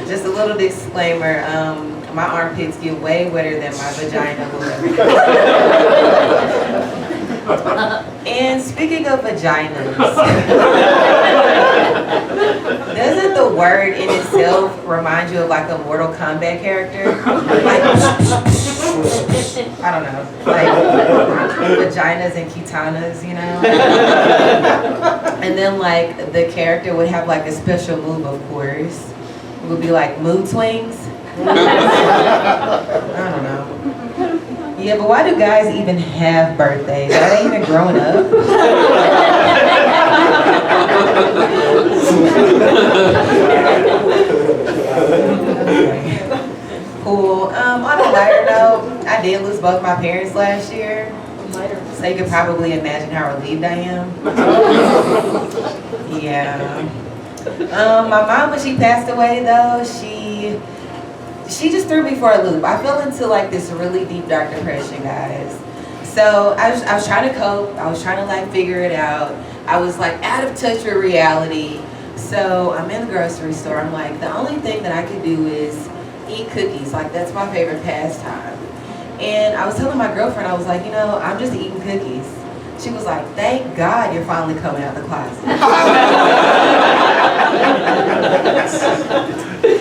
just a little disclaimer. My armpits get way wetter than my vagina will. And speaking of vaginas, doesn't the word in itself remind you of like a Mortal Kombat character? Like, I don't know, like vaginas and katanas, you know? And then like the character would have like a special move, of course. It would be like mood swings. I don't know. Yeah, but why do guys even have birthdays? Are they even growing up? Okay. Cool. On a lighter note, I did lose both my parents last year. So you can probably imagine how relieved I am. Yeah. My mom, when she passed away though, she just threw me for a loop. I fell into like this really deep, dark depression, guys. So I was trying to cope. I was trying to like figure it out. I was like out of touch with reality. So I'm in the grocery store. I'm like, the only thing that I could do is eat cookies. Like that's my favorite pastime. And I was telling my girlfriend, I was like, you know, I'm just eating cookies. She was like, thank God you're finally coming out of the closet.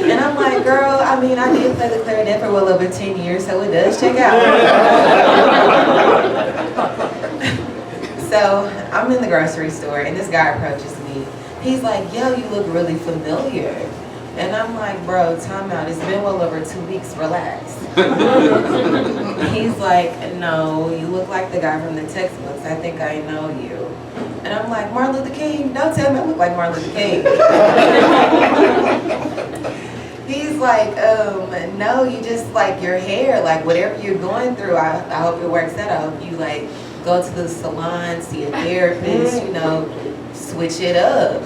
And I'm like, girl, I mean, I did play the clarinet for well over 10 years, so it does check out. So I'm in the grocery store, and this guy approaches me. He's like, yo, you look really familiar. And I'm like, bro, time out. It's been well over 2 weeks. Relax. He's like, no, you look like the guy from the textbooks. I think I know you. And I'm like, Martin Luther King? Don't tell me I look like Martin Luther King. He's like, no, you just like your hair, like whatever you're going through, I hope it works out. I hope you like go to the salon, see a therapist, you know, switch it up.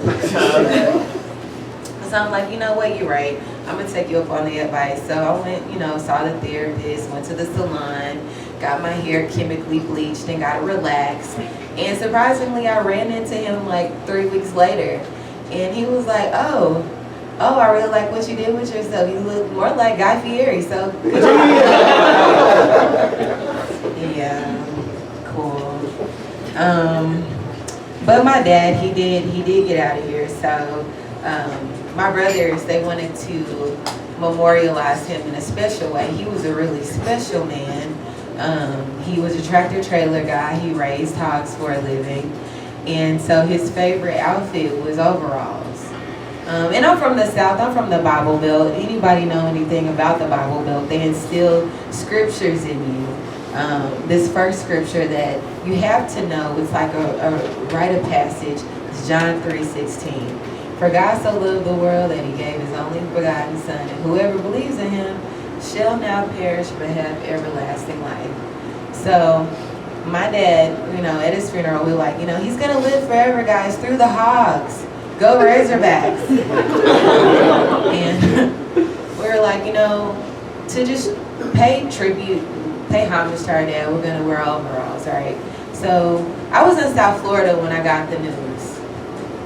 So I'm like, you know what, you're right. I'm gonna take you up on the advice. So I went, you know, saw the therapist, went to the salon, got my hair chemically bleached and got it relaxed. And surprisingly, I ran into him like 3 weeks later. And he was like, oh, I really like what you did with yourself. You look more like Guy Fieri, so good job. Yeah, cool. But my dad, he did get out of here. So my brothers, they wanted to memorialize him in a special way. He was a really special man. He was a tractor trailer guy. He raised hogs for a living. And so his favorite outfit was overalls. And I'm from the South, I'm from the Bible Belt. Anybody know anything about the Bible Belt? They instill scriptures in you. This first scripture that you have to know, it's like a rite of passage, it's John 3:16. For God so loved the world that he gave his only begotten Son, and whoever believes in him shall not perish but have everlasting life. So my dad, at his funeral, we were like, he's gonna live forever, guys, through the Hogs. Go Razorbacks. And we were like, to just pay tribute, pay homage to our dad, we're gonna wear overalls, right? So I was in South Florida when I got the news.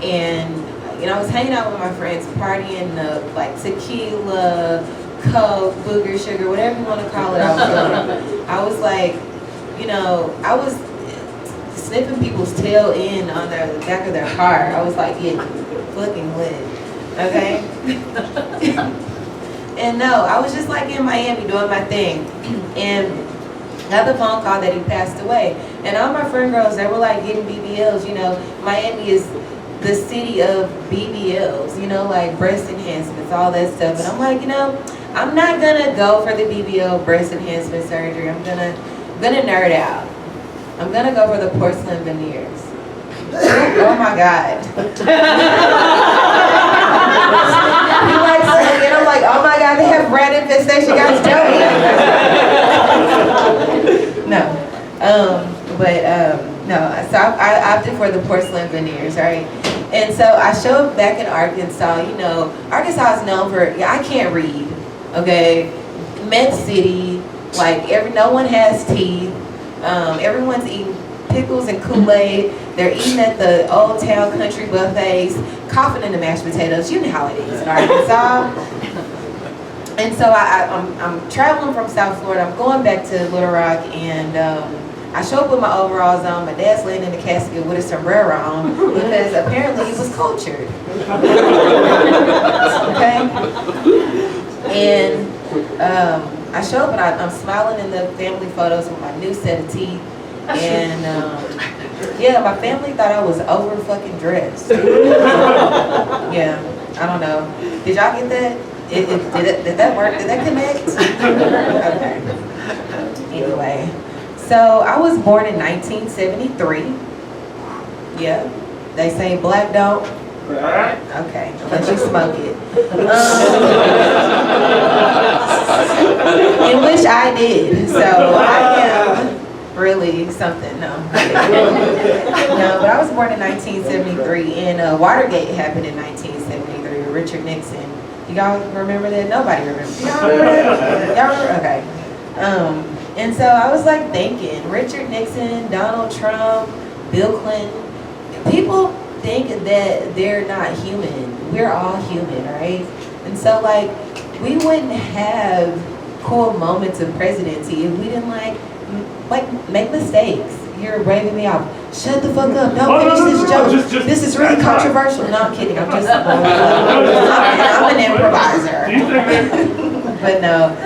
And I was hanging out with my friends, partying up, like tequila, coke, booger, sugar, whatever you want to call it. I was like, I was sniffing people's tail end on the back of their car. I was like, yeah, fucking lit, okay? And no, I was just like in Miami doing my thing, and got the phone call that he passed away. And all my friend girls, they were like getting BBLs. Miami is the city of BBLs, like breast enhancements, all that stuff. And I'm like, I'm not gonna go for the BBL breast enhancement surgery. I'm gonna nerd out. I'm gonna go for the porcelain veneers. Oh my God. He likes it, and I'm like, oh my God, they have rat infestation, guys, tell me. No, so I opted for the porcelain veneers, right? And so I showed back in Arkansas. Arkansas is known for, I can't read, okay? Meth City, like no one has teeth. Everyone's eating pickles and Kool-Aid. They're eating at the Old Town Country buffets, coughing in the mashed potatoes. You know how it is in Arkansas. And so I'm traveling from South Florida. I'm going back to Little Rock, and I show up with my overalls on. My dad's laying in the casket with a sombrero on because apparently he was cultured. Okay? And I show up and I'm smiling in the family photos with my new set of teeth. And yeah, my family thought I was over fucking dressed. Yeah, I don't know. Did y'all get that? Did that work? Did that connect? Okay. Anyway. So I was born in 1973. Yeah, they say black don't. Okay, unless you smoke it. In which I did. So I am really something. No, but I was born in 1973, and Watergate happened in 1973 with Richard Nixon. Y'all remember that? Nobody remembers. Y'all remember that? Y'all remember? Okay. And so I was like thinking, Richard Nixon, Donald Trump, Bill Clinton, people think that they're not human. We're all human, right? And so like, we wouldn't have cool moments of presidency if we didn't like make mistakes. You're waving me off. Shut the fuck up. Don't finish this joke. This is really controversial. No, I'm kidding. I'm just, I'm an improviser. But no.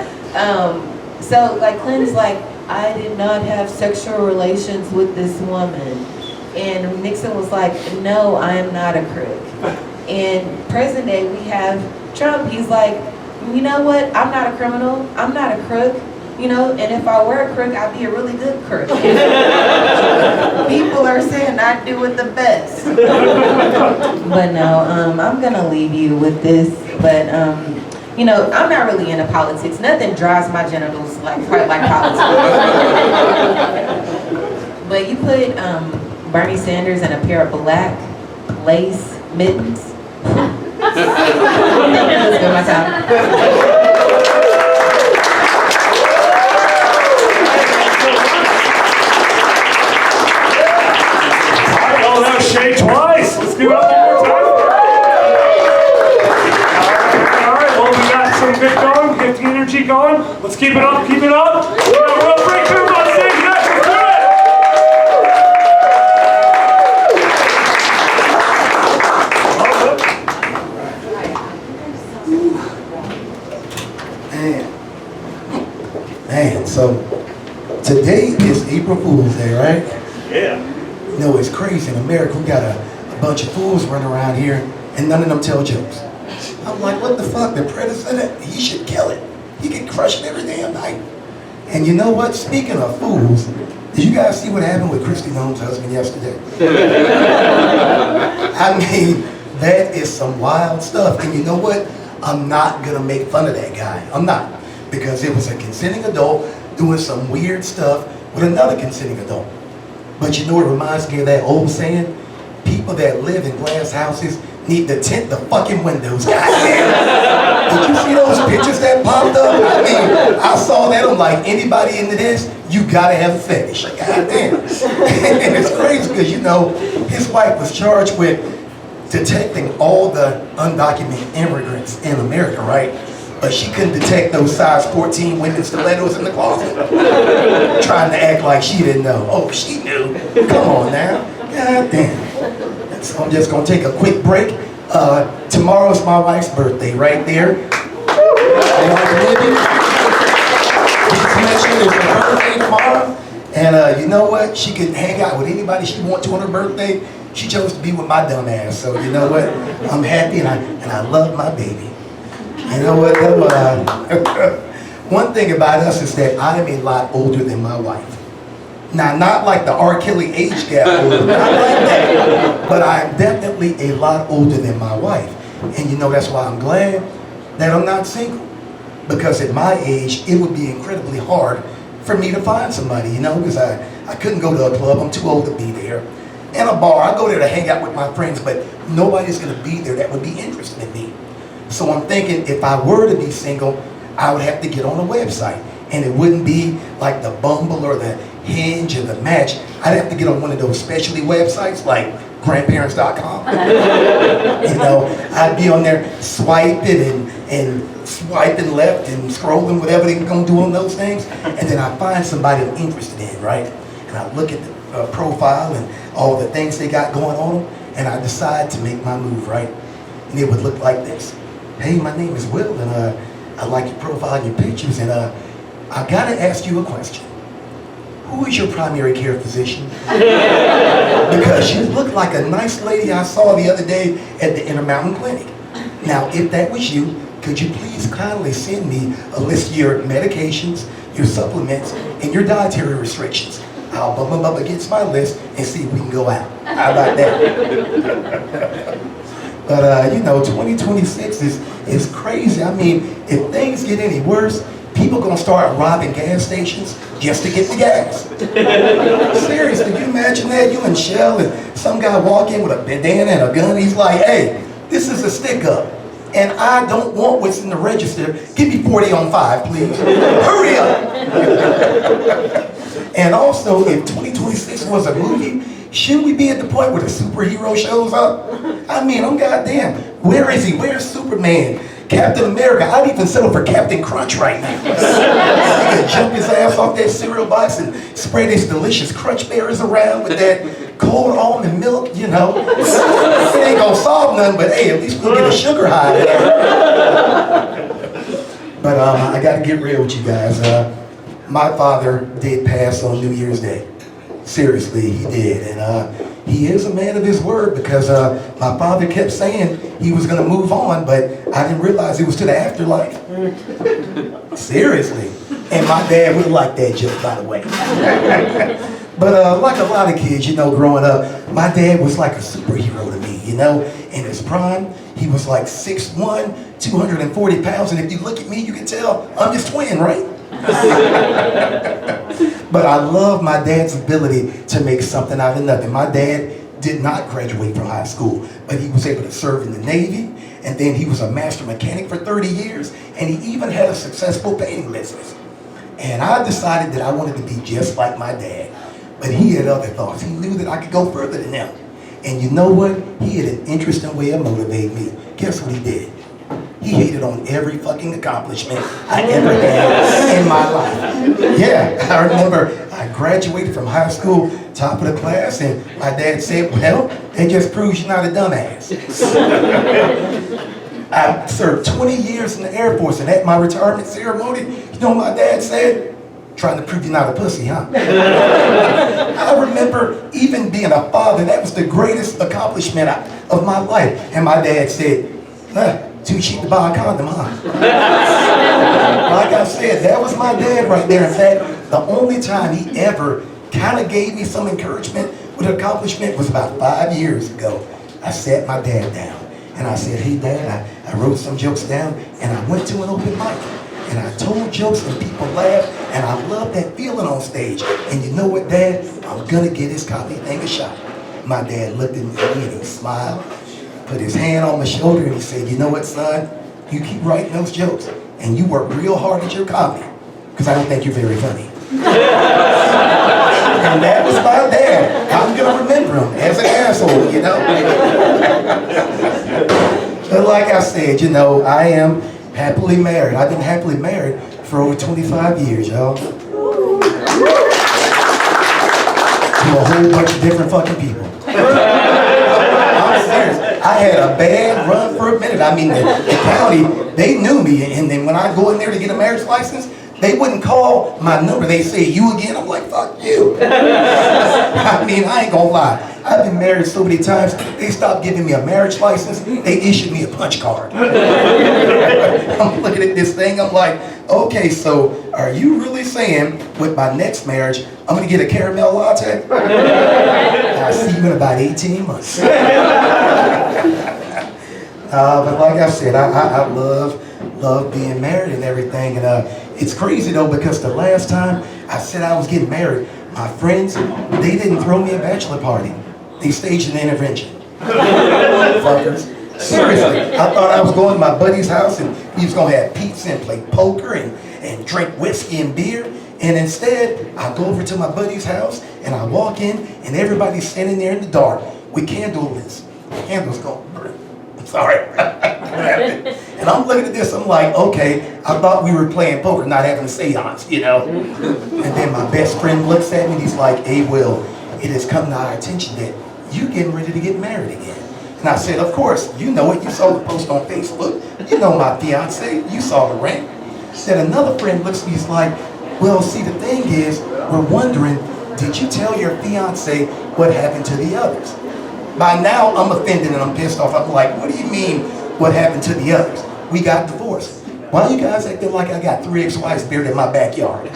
So like Clinton's like, I did not have sexual relations with this woman. And Nixon was like, no, I am not a crook. And present day we have Trump. He's like, you know what? I'm not a criminal. I'm not a crook. And if I were a crook, I'd be a really good crook. People are saying I do it the best. But no, I'm gonna leave you with this. But I'm not really into politics. Nothing drives my genitals quite like politics. But you put Bernie Sanders in a pair of black lace mittens. Thank you. Let's go my time. Shake twice. Let's give it up one more time. All right, well, we got some good going. We got the energy going. Let's keep it up, keep it up. We got a real breakthrough on stage next. Let's do it. Man, so today is April Fool's Day, right? Yeah. It's crazy. In America, we got a bunch of fools running around here, and none of them tell jokes. I'm like, what the fuck? The president, he should kill it. He get crushed every damn night. And you know what? Speaking of fools, did you guys see what happened with Kristi Noem's husband yesterday? I mean, That is some wild stuff. And you know what? I'm not gonna make fun of that guy. I'm not. Because it was a consenting adult doing some weird stuff with another consenting adult. But you know what reminds me of that old saying? People that live in glass houses need to tint the fucking windows. God damn. Did you see those pictures that popped up? I mean, I saw that. I'm like, anybody into this, you gotta have a fetish. God damn. And it's crazy because, you know, his wife was charged with detecting all the undocumented immigrants in America, right? But she couldn't detect those size 14 women's stilettos in the closet. Trying to act like she didn't know. Oh, she knew. Come on now. God damn. So I'm just gonna take a quick break. Tomorrow's my wife's birthday, right there. Just mentioned it's her birthday tomorrow. And you know what? She can hang out with anybody she wants to on her birthday. She chose to be with my dumb ass. So you know what? I'm happy and I love my baby. You know what though? One thing about us is that I am a lot older than my wife. Now, not like the R. Kelly age gap older, not like that, but I am definitely a lot older than my wife. And you know, that's why I'm glad that I'm not single. Because at my age, it would be incredibly hard for me to find somebody, you know, because I couldn't go to a club, I'm too old to be there. And a bar, I go there to hang out with my friends, but nobody's gonna be there that would be interested in me. So I'm thinking if I were to be single, I would have to get on a website. And it wouldn't be like the Bumble or the Hinge or the Match. I'd have to get on one of those specialty websites like grandparents.com. You know, I'd be on there swiping and swiping left and scrolling whatever they're gonna do on those things. And then I find somebody I'm interested in, right? And I look at the profile and all the things they got going on, and I decide to make my move, right? And it would look like this. Hey, my name is Will, and I like your profile and your pictures, and I gotta ask you a question. Who is your primary care physician? Because you look like a nice lady I saw the other day at the Intermountain Clinic. Now, if that was you, could you please kindly send me a list of your medications, your supplements, and your dietary restrictions? I'll bump them up against my list and see if we can go out. How about that? But, you know, 2026 is crazy. I mean, if things get any worse, people gonna start robbing gas stations just to get the gas. Seriously, can you imagine that? You and Shell and some guy walk in with a bandana and a gun. He's like, hey, this is a stick up. And I don't want what's in the register. Give me 40 on 5, please. Hurry up. And also, if 2026 was a movie, shouldn't we be at the point where the superhero shows up? I mean, I'm goddamn. Where is he? Where's Superman? Captain America? I'd even settle for Captain Crunch right now. He could jump his ass off that cereal box and spread his delicious Crunch Berries around with that cold almond milk, you know. It ain't gonna solve nothing, but hey, at least we'll get a sugar high there. But I gotta get real with you guys. My father did pass on New Year's Day. Seriously, he did. And he is a man of his word because my father kept saying he was gonna move on, but I didn't realize it was to the afterlife. Seriously. And my dad would have liked that joke, by the way. But like a lot of kids, you know, growing up, my dad was like a superhero to me, you know. In his prime, he was like 6'1", 240 pounds, and if you look at me, you can tell I'm his twin, right? But I love my dad's ability to make something out of nothing. My dad did not graduate from high school, but he was able to serve in the Navy, and then he was a master mechanic for 30 years, and he even had a successful painting business. And I decided that I wanted to be just like my dad, but he had other thoughts. He knew that I could go further than him. And you know what? He had an interesting way of motivating me. Guess what he did? He hated on every fucking accomplishment I ever had in my life. Yeah, I remember I graduated from high school, top of the class, and my dad said, well, that just proves you're not a dumbass. I served 20 years in the Air Force, and at my retirement ceremony, you know what my dad said? Trying to prove you're not a pussy, huh? I remember even being a father, that was the greatest accomplishment of my life. And my dad said, too cheap to buy a condom, huh? Like I said, that was my dad right there. In fact, the only time he ever kind of gave me some encouragement with an accomplishment was about 5 years ago. I sat my dad down and I said, hey Dad, I wrote some jokes down and I went to an open mic. And I told jokes and people laughed, and I love that feeling on stage. And you know what, Dad? I'm gonna get this comedy thing a shot. My dad looked at me and he smiled, put his hand on my shoulder, and he said, you know what, son? You keep writing those jokes, and you work real hard at your comedy, because I don't think you're very funny. And that was my dad. I'm gonna remember him as an asshole, you know? But like I said, you know, I am happily married. I've been happily married for over 25 years, y'all. To a whole bunch of different fucking people. I'm serious. I had a bad run for a minute. I mean, the county, they knew me, and then when I go in there to get a marriage license, they wouldn't call my number. They say, you again? I'm like, fuck you. I mean, I ain't gonna lie. I've been married so many times, they stopped giving me a marriage license, they issued me a punch card. I'm looking at this thing, I'm like, okay, so are you really saying with my next marriage, I'm gonna get a caramel latte? I'll see you in about 18 months. But like I said, I love being married and everything. And it's crazy though, because the last time I said I was getting married, my friends, they didn't throw me a bachelor party. They staged an intervention. Fuckers. Seriously, I thought I was going to my buddy's house and he was going to have pizza and play poker and drink whiskey and beer. And instead, I go over to my buddy's house and I walk in and everybody's standing there in the dark with candles. Candles going, I'm sorry. And I'm looking at this, I'm like, okay, I thought we were playing poker, not having a seance, you know? And then my best friend looks at me and he's like, hey, Will, it has come to our attention that you're getting ready to get married again. And I said, of course, you know it. You saw the post on Facebook. You know my fiance. You saw the ring. Then another friend looks at me, he's like, well, see, the thing is, we're wondering, did you tell your fiance what happened to the others? By now, I'm offended and I'm pissed off. I'm like, what do you mean, what happened to the others? We got divorced. Why are you guys acting like I got 3 ex-wives buried in my backyard?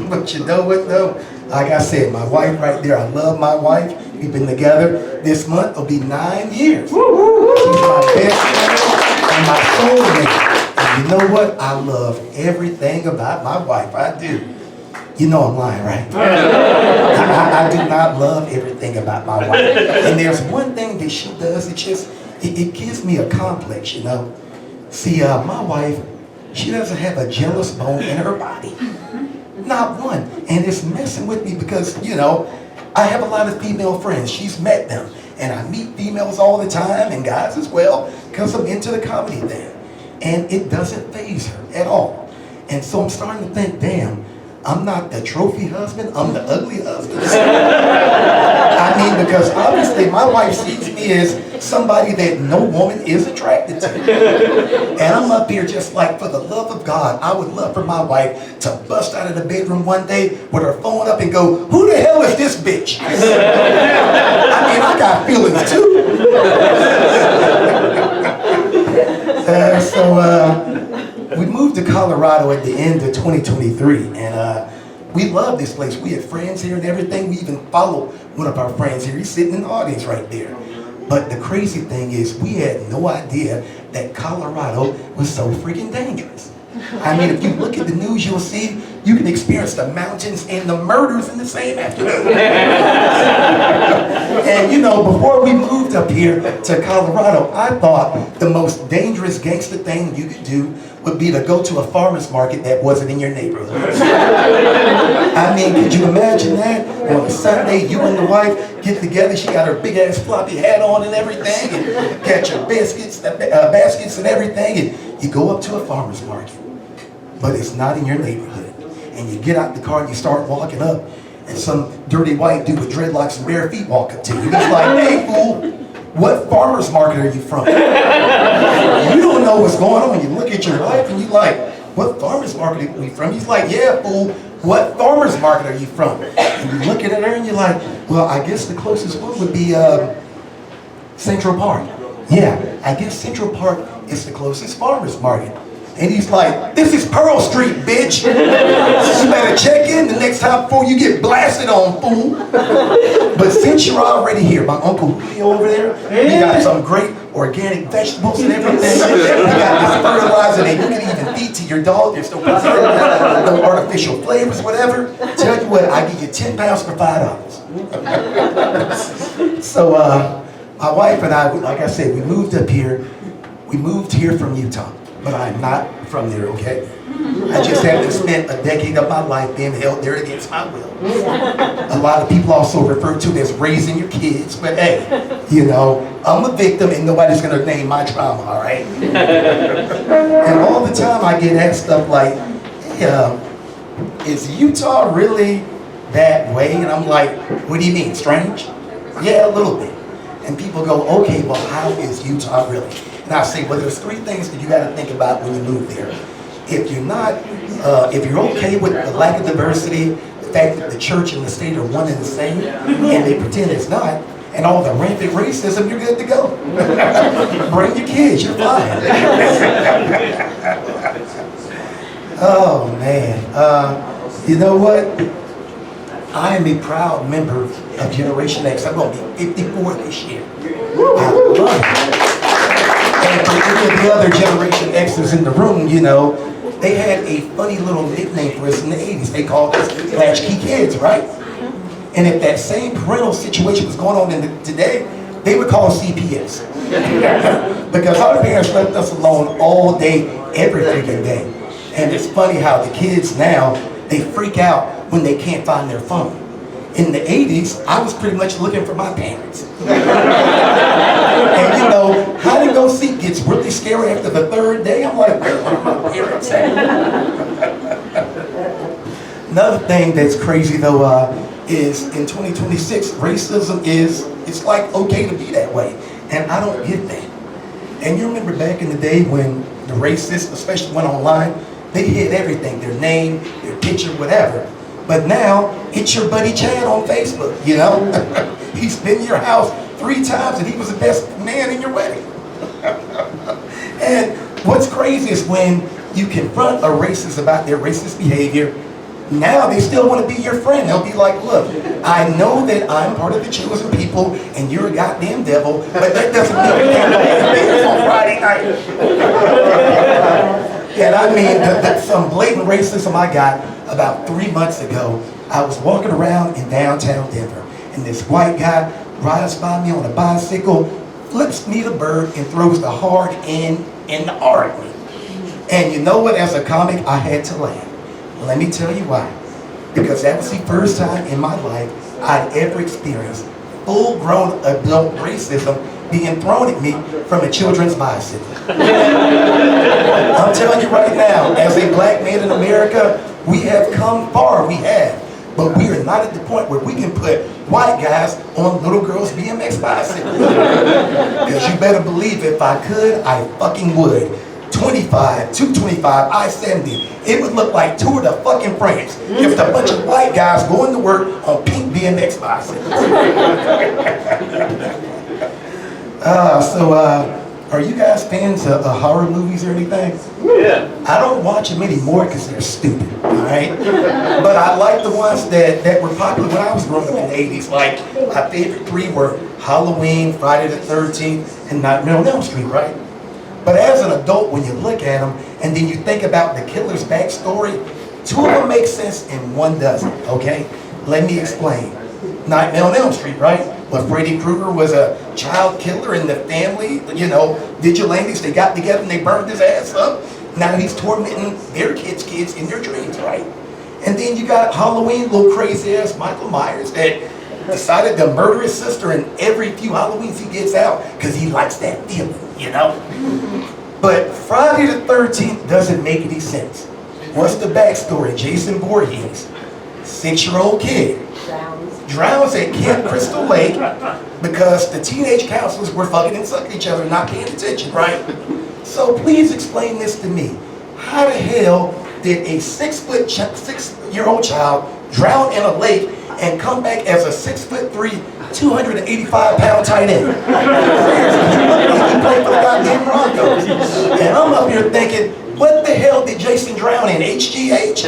But you know what, though? Like I said, my wife right there, I love my wife. We've been together this month, it'll be 9 years. She's my best friend and my soulmate. And you know what? I love everything about my wife. I do. You know I'm lying, right? I do not love everything about my wife. And there's one thing that she does, it gives me a complex, you know? See, my wife, she doesn't have a jealous bone in her body. Not one. And it's messing with me because, you know, I have a lot of female friends. She's met them. And I meet females all the time and guys as well because I'm into the comedy thing. And it doesn't faze her at all. And so I'm starting to think, damn, I'm not the trophy husband, I'm the ugly husband. I mean, because obviously my wife sees me as somebody that no woman is attracted to. And I'm up here just like, for the love of God, I would love for my wife to bust out of the bedroom one day with her phone up and go, who the hell is this bitch? I mean, I got feelings too. We moved to Colorado at the end of 2023, and we love this place. We have friends here and everything. We even follow one of our friends here. He's sitting in the audience right there. But the crazy thing is, we had no idea that Colorado was so freaking dangerous. I mean, if you look at the news, you'll see you can experience the mountains and the murders in the same afternoon. And you know, before we moved up here to Colorado, I thought the most dangerous gangster thing you could do would be to go to a farmer's market that wasn't in your neighborhood. I mean, could you imagine that? On a Sunday, you and the wife get together, she got her big ass floppy hat on and everything, and got your baskets and everything, and you go up to a farmer's market, but it's not in your neighborhood. And you get out the car and you start walking up, and some dirty white dude with dreadlocks and bare feet walk up to you. He's like, hey fool, what farmer's market are you from? You don't know what's going on. You look at your wife and you like, what farmer's market are we from? He's like, yeah fool, what farmer's market are you from? And you look at her and you're like, well, I guess the closest one would be Central Park. Yeah, I guess Central Park is the closest farmer's market. And he's like, this is Pearl Street, bitch. You better check in the next time before you get blasted on, fool. But since you're already here, my Uncle Julio over there, he got some great organic vegetables and everything. He got this fertilizer that you can even feed to your dog. There's no artificial flavors, whatever. Tell you what, I give you 10 pounds for $5. So my wife and I, like I said, we moved up here. We moved here from Utah, but I'm not from there, okay? I just haven't spent a decade of my life being held there against my will. A lot of people also refer to it as raising your kids, but hey, you know, I'm a victim and nobody's gonna name my trauma, all right? And all the time I get asked stuff like, hey, is Utah really that way? And I'm like, what do you mean, strange? Yeah, a little bit. And people go, okay, well, how is Utah really? And I say, well, there's three things that you got to think about when you move there. If you're not, if you're okay with the lack of diversity, the fact that the church and the state are one and the same, and they pretend it's not, and all the rampant racism, you're good to go. Bring your kids, you're fine. Oh, man. You know what? I am a proud member of Generation X. I'm going to be 54 this year. I love it. And for any of the other Generation X's in the room, you know, they had a funny little nickname for us in the 80s. They called us latchkey kids, right? And if that same parental situation was going on today, they would call us CPS. Because our parents left us alone all day, every freaking day. And it's funny how the kids now, they freak out when they can't find their phone. In the 80s, I was pretty much looking for my parents. And you know, hide and go seek gets really scary after the third day. I'm like, where are my parents at? Another thing that's crazy though, is in 2026, racism it's like okay to be that way. And I don't get that. And you remember back in the day when the racists, especially went online, they hid everything, their name, their picture, whatever. But now, it's your buddy Chad on Facebook, you know? He's been in your house 3 times and he was the best man in your wedding. And what's crazy is when you confront a racist about their racist behavior, now they still want to be your friend. They'll be like, look, I know that I'm part of the chosen people and you're a goddamn devil, but that doesn't mean you can't be on Friday night. And I mean, some blatant racism I got about 3 months ago. I was walking around in downtown Denver, and this white guy rides by me on a bicycle, flips me the bird, and throws the hard N in the R at me. And you know what? As a comic, I had to laugh. Let me tell you why. Because that was the first time in my life I'd ever experienced full-grown adult racism being thrown at me from a children's bicycle. I'm telling you right now, as a black man in America, we have come far, we have. But we are not at the point where we can put white guys on little girls' BMX bicycles. Because you better believe if I could, I fucking would. 25, 225, I-70. It would look like Tour de fucking France if a bunch of white guys going to work on pink BMX bicycles. Are you guys fans of horror movies or anything? Yeah. I don't watch them anymore because they're stupid, all right? But I like the ones that were popular when I was growing up in the 80s. Like, my favorite 3 were Halloween, Friday the 13th, and Nightmare on Elm Street, right? But as an adult, when you look at them, and then you think about the killer's backstory, 2 of them make sense and 1 doesn't, okay? Let me explain. Nightmare on Elm Street, right? Well, Freddy Krueger was a child killer and the family, you know, vigilantes, they got together and they burned his ass up. Now he's tormenting their kids in their dreams, right? And then you got Halloween, little crazy ass Michael Myers that decided to murder his sister in every few Halloweens he gets out because he likes that feeling, you know? But Friday the 13th doesn't make any sense. What's the backstory? Jason Voorhees, 6-year-old kid, drowns at Camp Crystal Lake because the teenage counselors were fucking and sucking each other and not paying attention, right? So please explain this to me. How the hell did a 6-year-old child drown in a lake and come back as a 6'3", 285-pound tight end? Seriously, he played for the goddamn Broncos. And I'm up here thinking, what the hell did Jason drown in? HGH?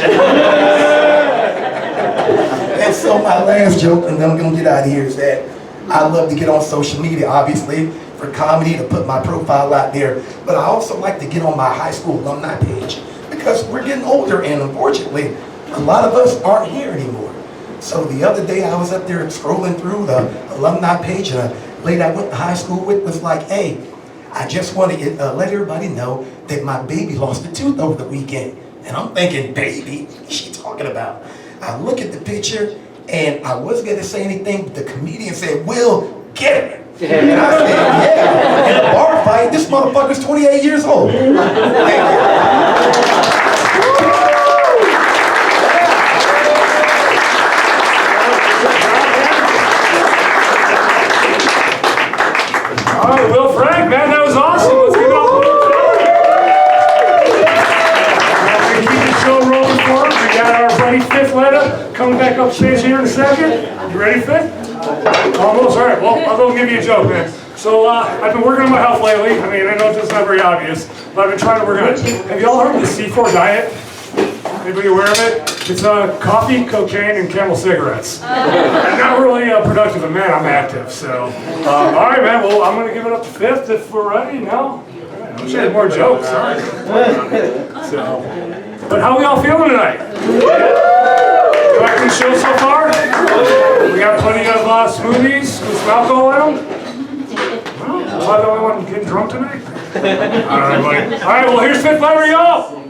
And so my last joke, and then I'm gonna get out of here, is that I love to get on social media, obviously, for comedy, to put my profile out there. But I also like to get on my high school alumni page because we're getting older, and unfortunately, a lot of us aren't here anymore. So the other day I was up there scrolling through the alumni page, and a lady I went to high school with was like, hey, I just want to let everybody know that my baby lost a tooth over the weekend. And I'm thinking, baby, what is she talking about? I look at the picture, and I wasn't going to say anything, but the comedian said, Will, get her. And I said, yeah, in a bar fight, this motherfucker's 28 years old. Thank you. All right, Will Frank, man, that was awesome. Let's give it up. We're going to keep the show rolling for us. We got our buddy Fifth Letta coming back upstage here in a second. You ready, Fifth? Almost. All right, well, I'll go give you a joke, man. So, I've been working on my health lately. I mean, I know it's not very obvious, but I've been trying to work on it. Have you all heard of the C4 diet? Anybody aware of it? It's coffee, cocaine, and Camel cigarettes. I'm not really productive, but man, I'm active. So, all right, man. Well, I'm gonna give it up to Fifth if we're ready. No, I wish I had more jokes. Sorry. So, but how we all feeling tonight? You liking the show so far? We got plenty of smoothies with some alcohol in them. Well, am I the only one getting drunk tonight? All right, buddy. All right. Well, here's Fifth Letta, y'all.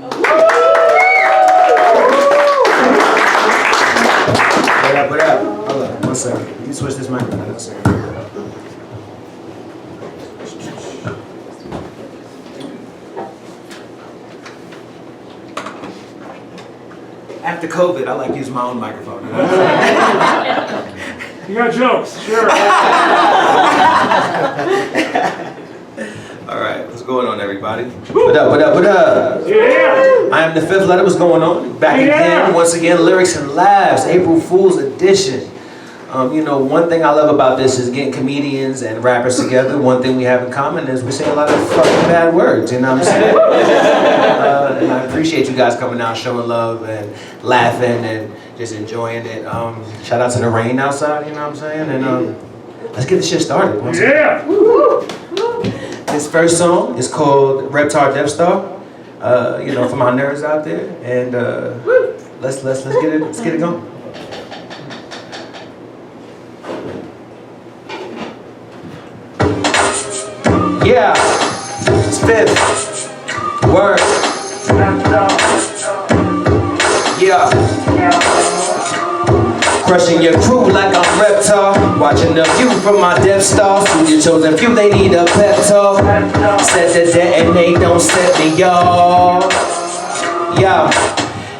What up? Hold up, 1 second. You switch this mic. 1 second. After COVID, I like using my own microphone. You got jokes, sure. All right, what's going on, everybody? What up, what up, what up? Yeah. I am the Fifth Letta. What's going on? Back again, once again, Lyrics and Laughs, April Fool's Edition. You know, one thing I love about this is getting comedians and rappers together. One thing we have in common is we say a lot of fucking bad words, you know what I'm saying? And I appreciate you guys coming out, showing love and laughing and just enjoying it. Shout out to the rain outside, you know what I'm saying? And let's get this shit started. Yeah. This first song is called Reptar Death Star. You know, for my nerds out there, and let's get it going. Yeah, it's Fifth. Word. Yeah. Crushing your crew like I'm Reptar. Watching the view from my Death Star. See your chosen few, they need a pep talk. Set the detonate, don't set me, y'all. Yeah.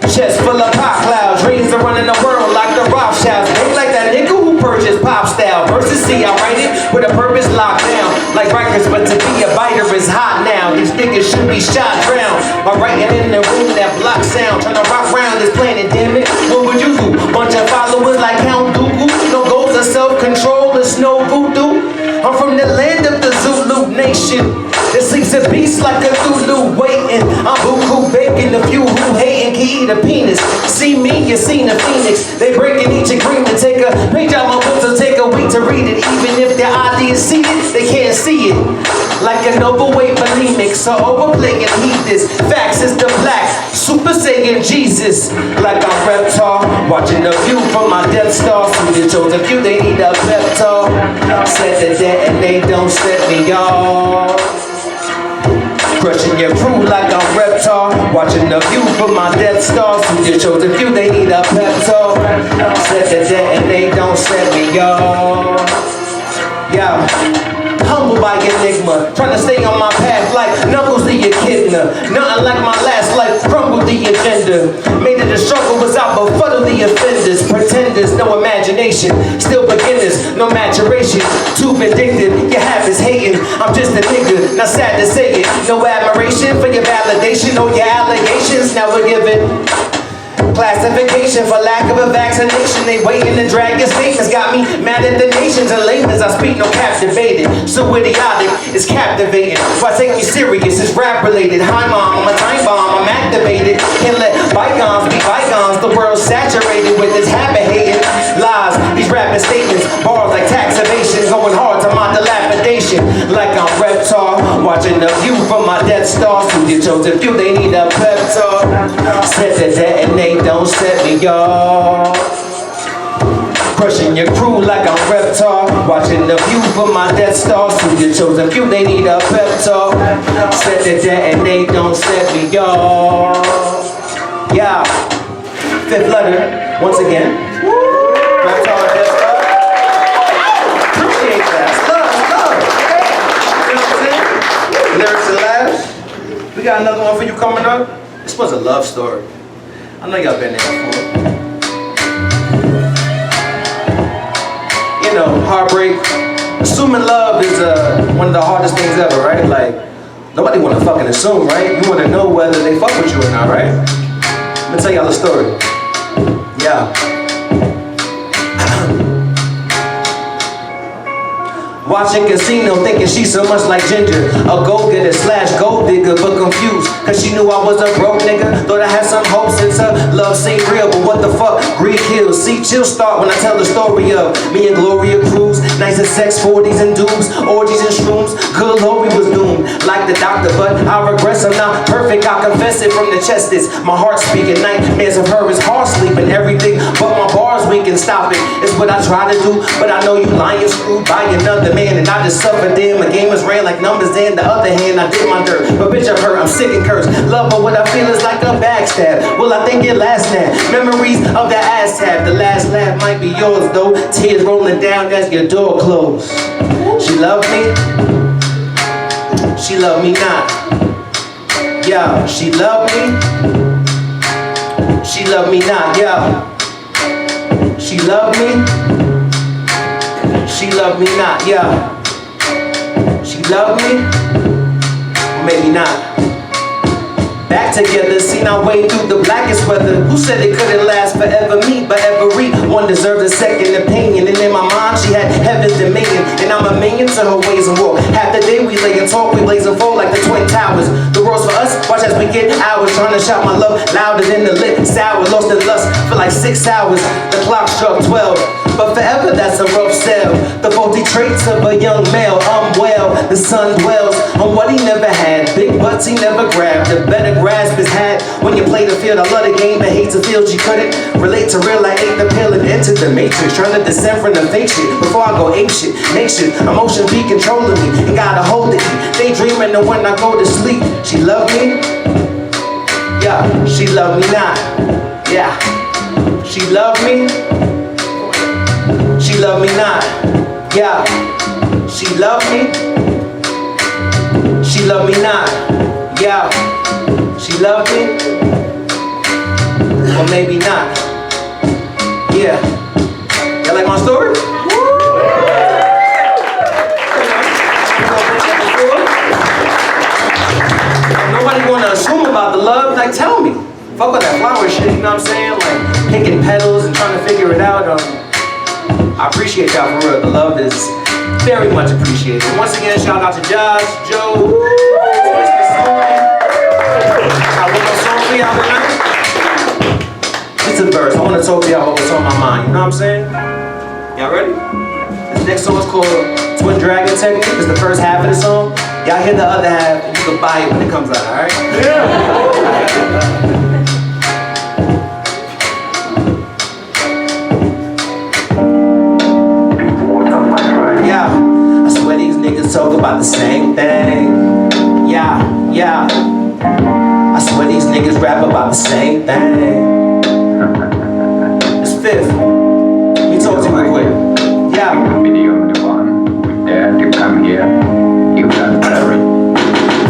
Chest full of pop clouds. Dreams are running the world like the Rothschilds. They like that nigga who purchased pop style. Versus see, I write it with a purpose locked down. Like Rikers, but to be a biter is hot now. These niggas should be shot down. By writing in the room that block sound. Trying to rock around this planet, damn it. What would you do? Bunch of followers like Count Dooku. No goals of self-control, there's no voodoo. I'm from the land of the Zulu nation. That sleeps a beast like a Lulu waiting. I'm Buku baking the few who hating can eat a penis. See me, you seen a phoenix. They breaking each agreement. Take a page out my book, so take a week to read it. Even if their ideas see it, they can't see it. Like an overweight bulimic, so overplay and heed this. Facts is the black, Super Saiyan Jesus. Like I'm Reptar, watching the view from my Death Star. See the chosen few, they need a pep talk. Set the debt and they don't set me, y'all. Crushing your crew like I'm Reptar. Watching the view from my Death Star. See the chosen few, they need a pep talk. Set the debt and they don't set me, y'all. Yeah. Humble by enigma, trying to stay on my path like Knuckles the Echidna. Nothing like my last life, crumbled the agenda. Made it a struggle, was out befuddle the offenders. Pretenders, no imagination, still beginners, no maturation. Too vindictive, your habits hating. I'm just a nigga, not sad to say it. No admiration for your validation or your allegations. Now we're giving Classification for lack of a vaccination. They waiting to drag your statements. Got me mad at the nations and layman's. I speak no captivated. So idiotic, it's captivating. Why take me serious? It's rap related. Hi mom, I'm a time bomb. I'm activated. Can't let bygones be bygones. The world's saturated with this habit hating lies. These rapping statements, bars like tax evasion, going hard to my dilapidation. Like I'm Reptar, watching the view from my Death Star. To your chosen few, they need a pep talk. Set the detonate, don't set me off. Crushing your crew like I'm Reptar. Watching the view from my Death Star. To your chosen few, they need a pep talk. Set the detonate, don't set me off. Yeah, fifth letter, once again. Reptar, Death Star. Appreciate that. It's love. You know what I'm saying? Lyrics and laughs. We got another one for you coming up. This was a love story. I know y'all been there before. You know, heartbreak. Assuming love is one of the hardest things ever, right? Like, nobody wanna fucking assume, right? You wanna know whether they fuck with you or not, right? Let me tell y'all a story. Yeah. Watching Casino, thinking she's so much like Ginger. A go-getter / gold digger, but confused. Cause she knew I was a broke nigga. Thought I had some hope since her love seemed real. But what the fuck, greed kills. See, chill start when I tell the story of me and Gloria Cruz. Nights at sex, 40s and dupes, orgies and shrooms. Good Lord, we was doomed, like the doctor. But I regress, I'm not perfect, I confess it from the chest. It's my heart speaking, nightmares of her is hard sleeping. Everything but my bars, we can stop it. It's what I try to do, but I know you lying screwed by another man. And I just suffered them. My game was ran like numbers in. The other hand, I did my dirt. But bitch, I'm hurt, I'm sick and cursed. Love, but what I feel is like a backstab. Well, I think it lasts now. Memories of that ass tab. The last laugh might be yours, though. Tears rolling down as your door closed. She loved me. She loved me not. Yeah, she loved me. She loved me not. Yeah. She loved me. She loved me not, yeah. She loved me, or maybe not. Back together, seen our way through the blackest weather. Who said it couldn't last forever? Me, but everyone deserves a second opinion. And in my mind, she had heaven's dominion. And I'm a minion to her ways and walk. Half the day we lay and talk, we blaze and fall like the Twin Towers. The roads for us, watch as we get hours. Trying to shout my love louder than the lit sour. Lost in lust for like 6 hours. The clock struck 12. But forever, that's a rough sell. The faulty traits of a young male. Well, the sun dwells on what he never had. Big butts he never grabbed. The better grasp is had when you play the field. I love the game, but hate the field. She couldn't relate to real. I ate the pill and entered the matrix. Trying to descend from the fake shit before I go ape shit. Make shit, emotion be controlling me and gotta hold it. Daydreaming and when I go to sleep. She loved me. Yeah, she loved me not. Yeah, she loved me. She loved me not, yeah. She loved me. She loved me not, yeah. She loved me, or maybe not, yeah. Y'all like my story? Nobody wanna assume about the love, like tell me. Fuck with that flower shit, you know what I'm saying? Like picking petals and trying to figure it out. I appreciate y'all for real. The love is very much appreciated. Once again, shout out to Josh, Joe. I want a song for y'all tonight. It's a verse. I want to talk to y'all about what's on my mind. You know what I'm saying? Y'all ready? This next song is called Twin Dragon Technique. It's the first half of the song. Y'all hear the other half, and you can buy it when it comes out, alright? Yeah. Talk about the same thing. Yeah. I swear these niggas rap about the same thing. It's fifth. Let me talk to you real quick. Yeah. Video the one who dared to come here. You got courage.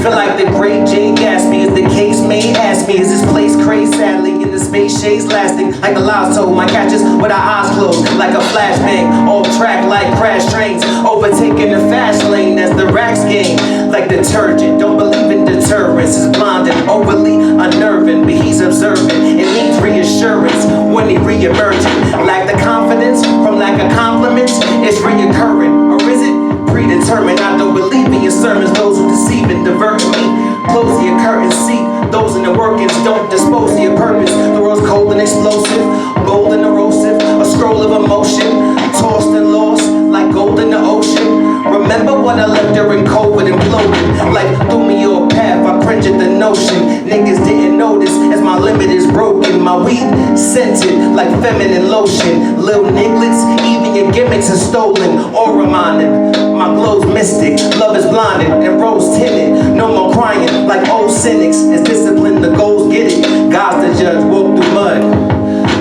Feel like the great Jay Gatsby, as the case may ask me, is this place crazy? Sadly, in the space shades lasting like the lies told. My catches with our eyes closed, like a flashbang. Off track like crash trains, overtaking the fast lane as the racks game. Like detergent, don't believe in deterrence. Is blind and overly unnerving, but he's observant and needs reassurance. reassurance when he re-emerging. Lack the confidence from lack of compliments. It's reoccurring, or is it predetermined? I don't believe in your sermons, those who deceive and divert me. Close your curtain, see those in the workings don't dispose of your purpose. The world's cold and explosive, bold and erosive, a scroll of emotion, tossed and lost like gold in the ocean. Remember when I left during COVID imploding? Like threw me off path, I cringe at the notion. Niggas didn't notice as my limit is broken. My weed scented like feminine lotion. Lil nigglets, even your gimmicks are stolen or reminded. My glow's mystic, love is blinded and rose tinted. No more crying like old cynics. It's discipline, the goals get it. God's the judge, walk through mud,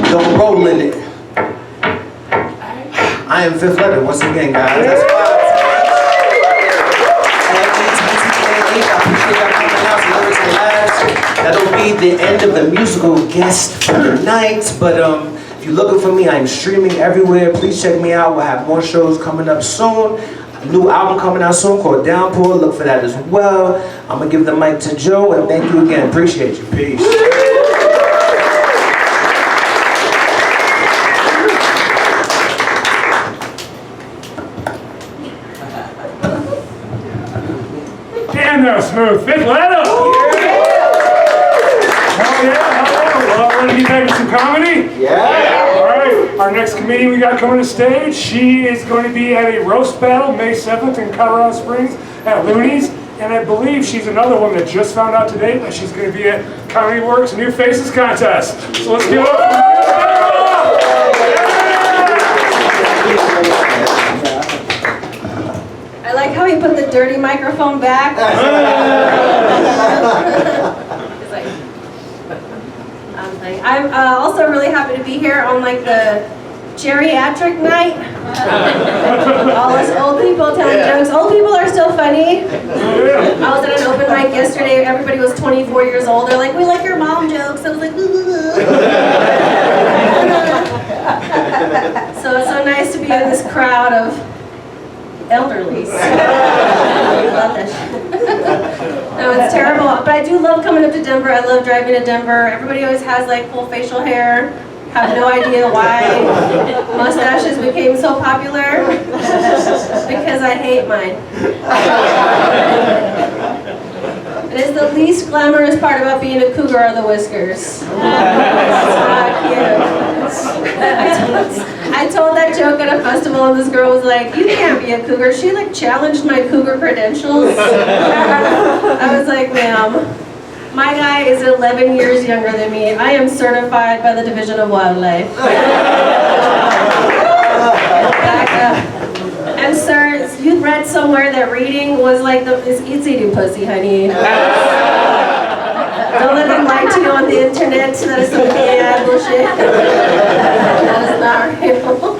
don't roll in it. I am Fifth Letter once again, guys. That's why. That'll be the end of the musical guest for the night. But if you're looking for me, I'm streaming everywhere. Please check me out. We'll have more shows coming up soon. A new album coming out soon called Downpour. Look for that as well. I'm gonna give the mic to Joe, and thank you again. Appreciate you. Peace. Damn, that was smooth. Fifth Letter! Oh yeah, well, ready to get back to some comedy? Yeah. All right, our next comedian we got coming to stage, she is going to be at a roast battle May 7th in Colorado Springs at Looney's. And I believe she's another one that just found out today that she's going to be at Comedy Works New Faces Contest. So let's give it up. I like how he put the dirty microphone back. I'm also really happy to be here on like the geriatric night. All us old people telling jokes. Old people are still funny. I was at an open mic yesterday. Everybody was 24 years old. They're like, we like your mom jokes. I was like, so it's so nice to be in this crowd of elderlies. I love that shit. No, it's terrible. But I do love coming up to Denver. I love driving to Denver. Everybody always has like full facial hair. Have no idea why mustaches became so popular. Because I hate mine. It is the least glamorous part about being a cougar are the whiskers. It's not cute. I told that joke at a festival and this girl was like, you can't be a cougar. She like challenged my cougar credentials. I was like, ma'am, my guy is 11 years younger than me. I am certified by the Division of Wildlife. And sir, you read somewhere that reading was like it's eating pussy, honey. Don't let them lie to you on the internet. That is some AI bullshit. That is not real.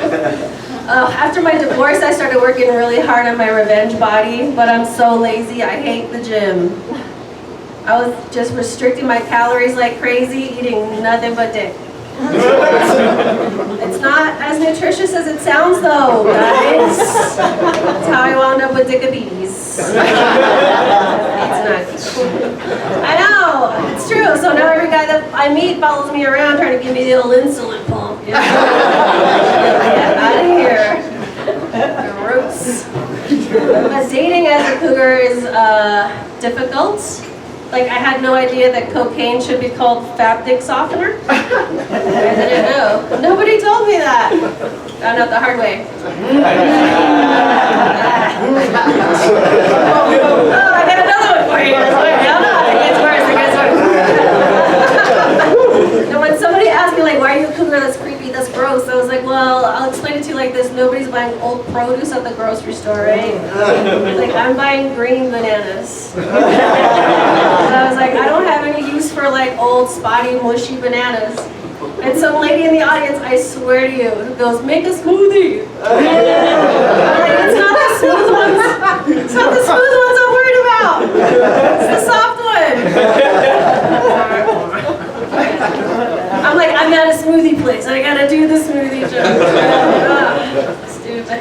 After my divorce, I started working really hard on my revenge body, but I'm so lazy, I hate the gym. I was just restricting my calories like crazy, eating nothing but dick. It's not as nutritious as it sounds though, guys. That's how I wound up with diabetes. It's not. I know, it's true. So now every guy that I meet follows me around trying to give me the old insulin pump. Get out of here. Gross. Dating as a cougar is difficult. Like, I had no idea that cocaine should be called fat dick softener. I didn't know. Nobody told me that. Found out the hard way. Oh, I got another one for you. It gets worse, it gets worse. And when somebody asked me, like, why are you a cougar? That's creepy, that's gross. I was like, well, I'll explain it to you like this. Nobody's buying old produce at the grocery store, right? Like, I'm buying green bananas. And I was like, I don't have any use for like old spotty mushy bananas. And some lady in the audience, I swear to you, goes, make a smoothie. I'm like, it's not the smooth ones. It's not the smooth ones I'm worried about. It's the soft one. I'm like, I'm at a smoothie place. I gotta do the smoothie joke. Stupid.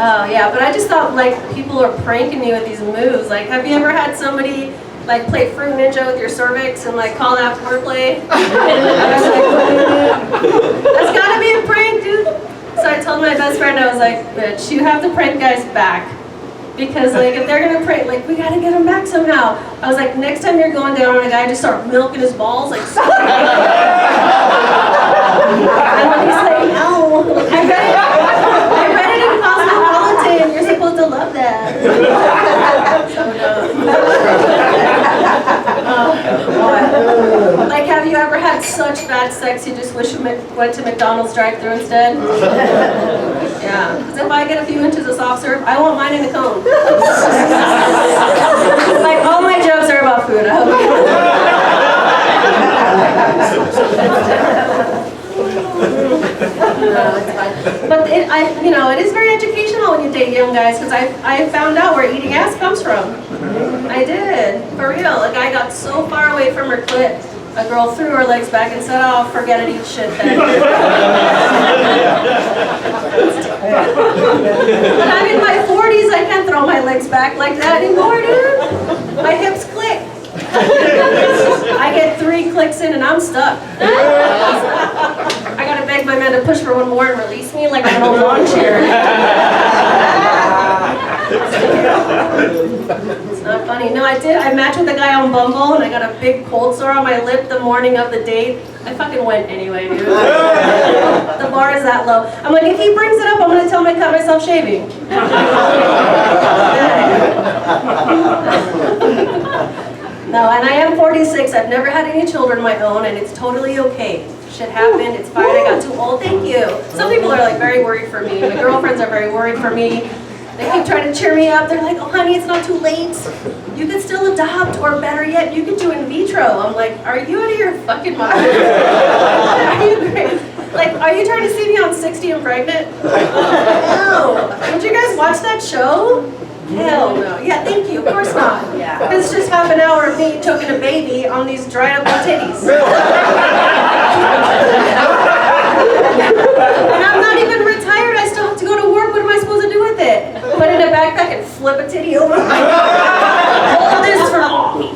Oh yeah, but I just thought like people are pranking me with these moves. Like, have you ever had somebody like play Fruit Ninja with your cervix and like call that foreplay. That's gotta be a prank, dude. So I told my best friend, I was like, bitch, you have to prank guys back. Because like if they're gonna prank, like we gotta get them back somehow. I was like, next time you're going down on a guy, just start milking his balls, like. And when he's like, no, I read it in Cosmopolitan. You're supposed to love that. So dumb. Like, have you ever had such bad sex you just wish you went to McDonald's drive-thru instead? Yeah, because if I get a few inches of soft serve, I want mine in a cone. Like, all my jokes are about food. I hope No, it's fine. But it is very educational when you date young guys, because I found out where eating ass comes from. I did, for real. A guy got so far away from her clit, a girl threw her legs back and said, "Oh, forget it, eat shit then." But I'm in my 40s, I can't throw my legs back like that anymore, dude. My hips click. I get 3 clicks in and I'm stuck. I gotta beg my man to push for one more and release me like an old lawn chair. It's not funny. No, I matched with a guy on Bumble and I got a big cold sore on my lip the morning of the date. I fucking went anyway, dude. The bar is that low. I'm like, if he brings it up, I'm gonna tell him I cut myself shaving. No, and I am 46. I've never had any children of my own, and it's totally okay. Shit happened. It's fine. I got too old. Thank you. Some people are like very worried for me. My girlfriends are very worried for me. They keep trying to cheer me up. They're like, "Oh, honey, it's not too late. You could still adopt, or better yet, you could do in vitro." I'm like, "Are you out of your fucking mind? Are you crazy? Like, are you trying to see me on 60 and pregnant?" No. Did you guys watch that show? Hell no. Yeah, thank you. Of course not. Yeah. It's just half an hour of me choking a baby on these dried up titties. And I'm not even retired. I still have to go to work. What am I supposed to do with it? Put it in a backpack and flip a titty over. Hold this for mommy.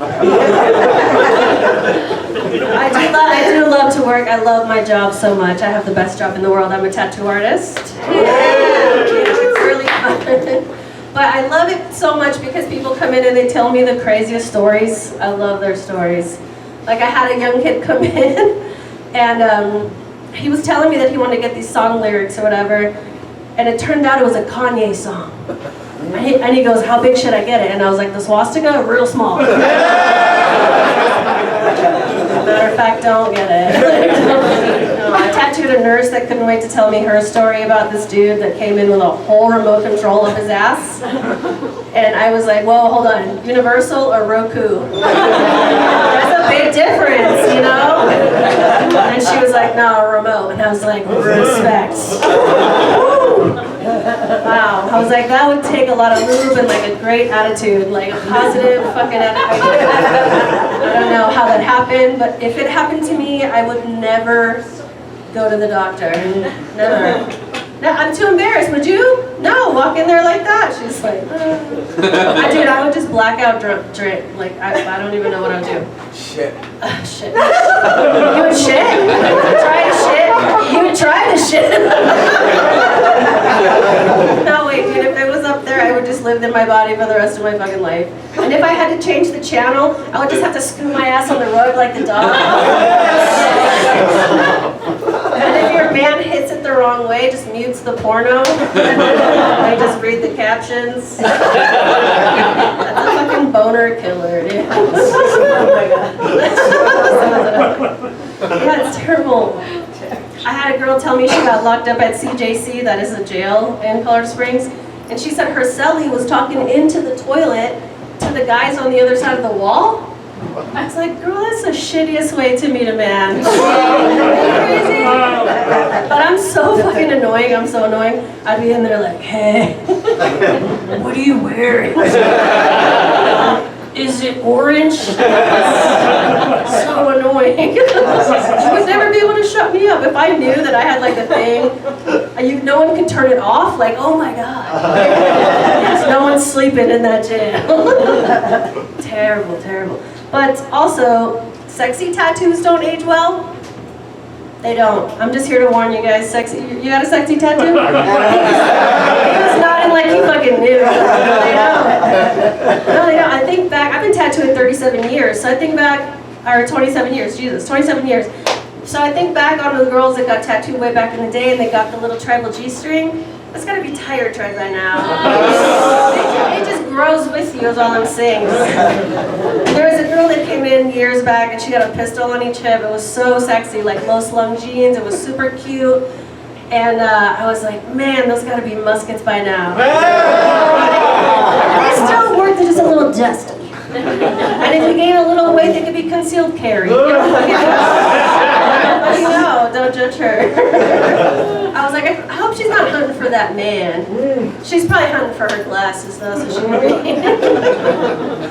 I do love to work. I love my job so much. I have the best job in the world. I'm a tattoo artist. Yeah. It's really fun. But I love it so much because people come in and they tell me the craziest stories. I love their stories. Like I had a young kid come in and he was telling me that he wanted to get these song lyrics or whatever. And it turned out it was a Kanye song. And he goes, "How big should I get it?" And I was like, "The swastika, real small." Matter of fact, don't get it. No, I tattooed a nurse that couldn't wait to tell me her story about this dude that came in with a whole remote control of his ass. And I was like, "Whoa, hold on, Universal or Roku?" There's a big difference, you know? And she was like, "No, a remote." And I was like, "Respect." Wow, I was like, that would take a lot of lube and like a great attitude, like a positive fucking attitude. I don't know how that happened, but if it happened to me, I would never go to the doctor. Never. No, I'm too embarrassed. Would you? No, walk in there like that. She's like, Dude, I would just black out drink. Like, I don't even know what I would do. Shit. Shit. You would shit? Try to shit? You would try to shit? No, wait, dude, if it was up there, I would just live in my body for the rest of my fucking life. And if I had to change the channel, I would just have to scoot my ass on the rug like the dog. And if your man hits it the wrong way, just mutes the porno. I just read the captions. That's a fucking boner killer, dude. Oh my god. Yeah, it's terrible. I had a girl tell me she got locked up at CJC, that is a jail in Colorado Springs, and she said her cellie was talking into the toilet to the guys on the other side of the wall. I was like, girl, that's the shittiest way to meet a man. Crazy? But I'm so fucking annoying, I'm so annoying. I'd be in there like, "Hey, what are you wearing?" is it orange? So annoying. She would never be able to shut me up. If I knew that I had like a thing, no one can turn it off, like, oh my God. No one's sleeping in that jam. Terrible, terrible. But also, sexy tattoos don't age well. They don't. I'm just here to warn you guys. Sexy. You got a sexy tattoo? He was nodding like he fucking knew. No, they don't. No, they don't. I think back. I've been tattooing 37 years. So I think back, or 27 years. Jesus, 27 years. So I think back on the girls that got tattooed way back in the day, and they got the little tribal G-string. That's gotta be tire tread by now. It just grows with you, is all I'm saying. There was a girl that came in years back and she got a pistol on each hip. It was so sexy, like low slung jeans. It was super cute. And I was like, man, those gotta be muskets by now. They still work, they're just a little dusty. And if you gain a little weight, they could be concealed carry. But you know, don't judge her. I was like, I hope she's not hunting for that man. She's probably hunting for her glasses though, so she can read.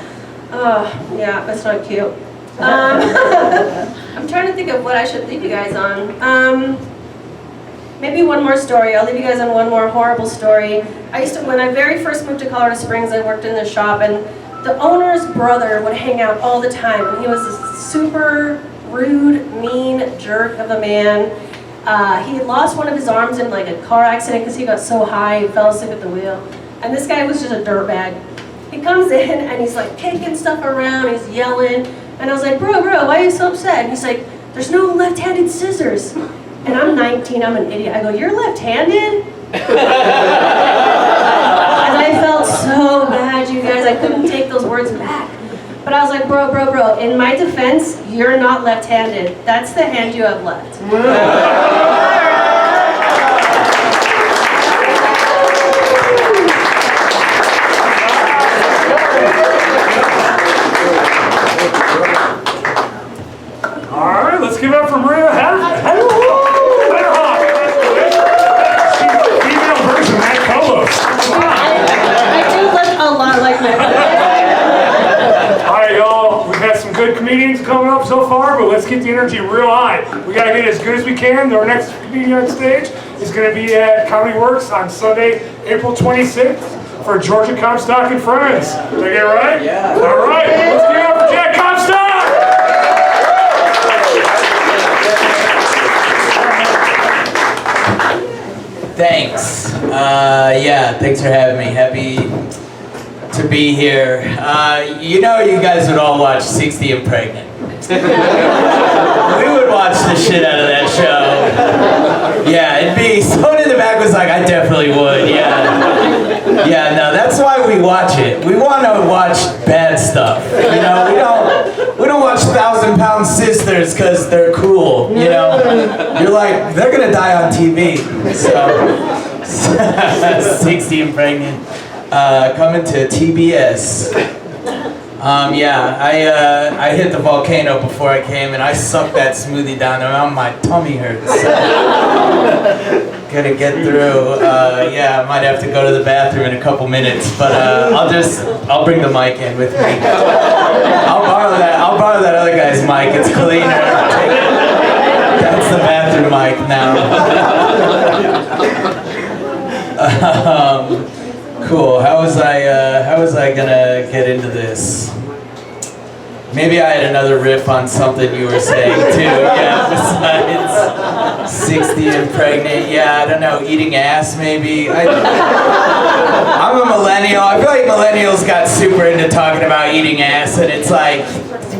Oh, yeah, that's not cute. I'm trying to think of what I should leave you guys on. Maybe one more story. I'll leave you guys on one more horrible story. When I very first moved to Colorado Springs, I worked in the shop, and the owner's brother would hang out all the time. And he was a super rude, mean jerk of a man. He lost one of his arms in like a car accident because he got so high he fell asleep at the wheel. And this guy was just a dirtbag. He comes in and he's like kicking stuff around, he's yelling. And I was like, bro, why are you so upset? And he's like, there's no left-handed scissors. And I'm 19, I'm an idiot. I go, you're left-handed? And I felt so bad, you guys. I couldn't take those words back. But I was like, bro, in my defense, you're not left-handed. That's the hand you have left. All right, let's give it up for Maria Letterhawk. She's the female version of Matt Kolos. I do look a lot like my brother. All right, y'all. We've had some good comedians coming up so far, but let's keep the energy real high. We gotta get as good as we can. Our next comedian on stage is gonna be at Comedy Works on Sunday, April 26th for Georgia Comstock and Friends. Did I get it right? Yeah. All right, let's give it up for Jack Comstock. Thanks. Thanks for having me. Happy to be here. You know you guys would all watch 60 and Pregnant. We would watch the shit out of that show. Yeah, it'd be, someone in the back was like, I definitely would, Yeah, no, that's why we watch it. We want to watch bad stuff. You know, we don't watch 1,000-Pound Sisters because they're cool, you know? You're like, they're gonna die on TV. So, 60 and Pregnant, coming to TBS. I hit the volcano before I came and I sucked that smoothie down and my tummy hurts. Gotta get through. I might have to go to the bathroom in a couple minutes, but I'll bring the mic in with me. I'll borrow that other guy's mic. It's cleaner. That's the bathroom mic now. Cool. How was I gonna get into this? Maybe I had another riff on something you were saying too. Yeah, besides 60 and Pregnant. Yeah, I don't know. Eating ass maybe. I'm a millennial. I feel like millennials got super into talking about eating ass, and it's like,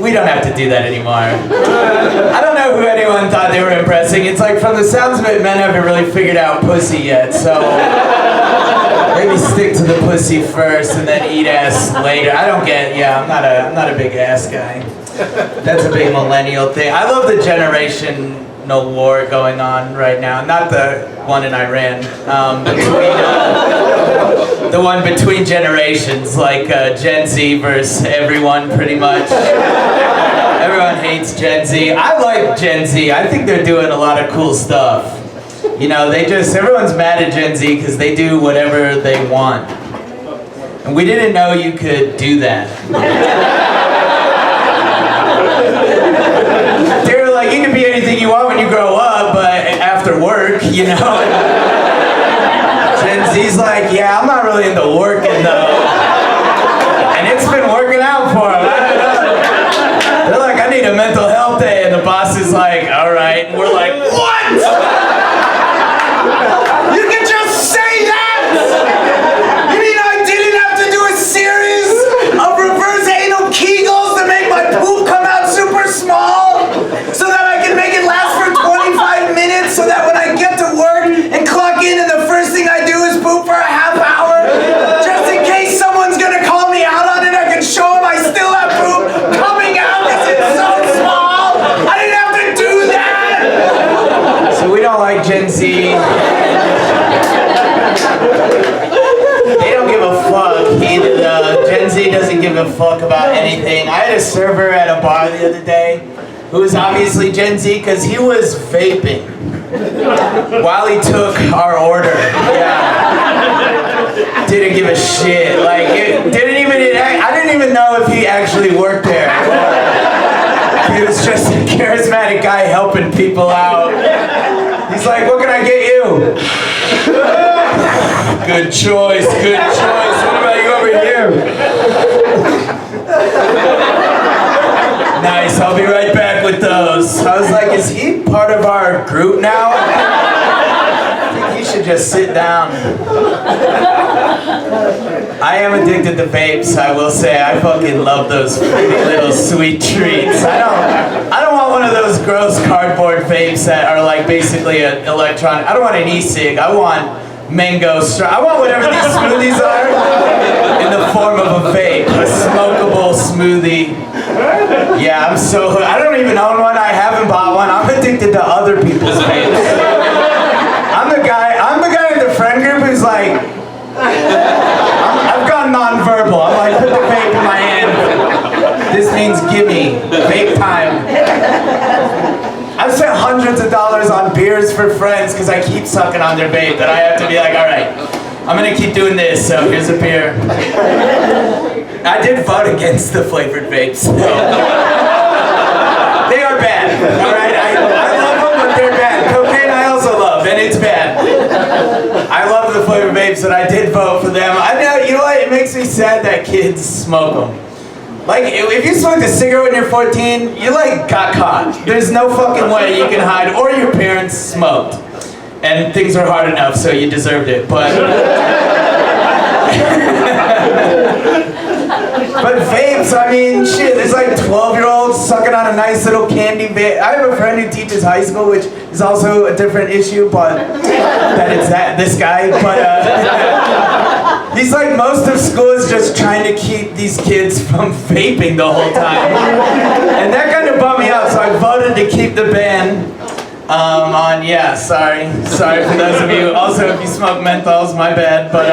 we don't have to do that anymore. I don't know who anyone thought they were impressing. It's like, from the sounds of it, men haven't really figured out pussy yet, so maybe stick to the pussy first and then eat ass later. I don't get, I'm not a big ass guy. That's a big millennial thing. I love the generational war going on right now. Not the one in Iran, the one between generations, like Gen Z versus everyone, pretty much. Everyone hates Gen Z. I like Gen Z. I think they're doing a lot of cool stuff. You know, everyone's mad at Gen Z because they do whatever they want. And we didn't know you could do that. They were like, you can be anything you want when you grow up, but after work, you know? Gen Z's like, yeah, I'm not really into working though. And it's been working out for them. They're like, I need a mental health day, and the boss is like, all right. And we're like, what? You can just say that? You mean I didn't have to do a series of reverse anal Kegels to make my poop come out super small? So that I can make it last for 25 minutes, so that when I get to work and clock in and the first thing I do is poop for a half hour? Just in case someone's gonna call me out on it, I can show them I still have poop coming out because it's so small. I didn't have to do that. So we don't like Gen Z. They don't give a fuck. Gen Z doesn't give a fuck about anything. I had a server at a bar the other day who was obviously Gen Z because he was vaping while he took our order. Yeah. Didn't give a shit. Like, I didn't even know if he actually worked there. He was just a charismatic guy helping people out. He's like, what can I get you? Good choice, good choice. What about you over here? Nice, I'll be right back with those. I was like, is he part of our group now? I think he should just sit down. I am addicted to vapes, I will say. I fucking love those pretty little sweet treats. I don't want one of those gross cardboard vapes that are like basically an electronic. I don't want an e-cig. I want mango I want whatever these smoothies are in the form of a vape, a smokable smoothie. Yeah, I don't even own one. I haven't bought one. I'm addicted to other people's vapes. I'm the guy in the friend group who's like, I've gone non-verbal. I'm like, put the vape in my hand. This means gimme, vape time. I've spent hundreds of dollars on beers for friends because I keep sucking on their vape that I have to be like, all right, I'm gonna keep doing this, so here's a beer. I did vote against the flavored vapes. So. They are bad, all right? I love them, but they're bad. Cocaine I also love, and it's bad. I love the flavored vapes, and I did vote for them. I know, you know what? It makes me sad that kids smoke them. Like, if you smoked a cigarette when you're 14, you like got caught. There's no fucking way you can hide, or your parents smoked. And things are hard enough, so you deserved it, but... But vapes, I mean, shit, there's like 12-year-olds sucking on a nice little candy vape. I have a friend who teaches high school, which is also a different issue, but this guy, but he's like, most of school is just trying to keep these kids from vaping the whole time. And that kind of bummed me out, so I voted to keep the ban sorry for those of you. Also, if you smoke menthols, my bad, but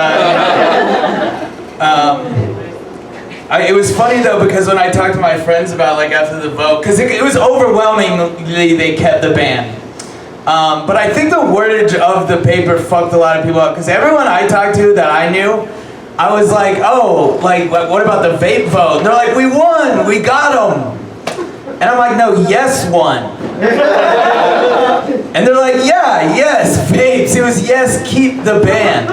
it was funny though, because when I talked to my friends about like after the vote, because it was overwhelmingly they kept the ban. But I think the wordage of the paper fucked a lot of people up, because everyone I talked to that I knew, I was like, oh, like what about the vape vote? And they're like, we won, we got them. And I'm like, no, yes won. And they're like, yeah, yes, vapes. It was yes, keep the ban.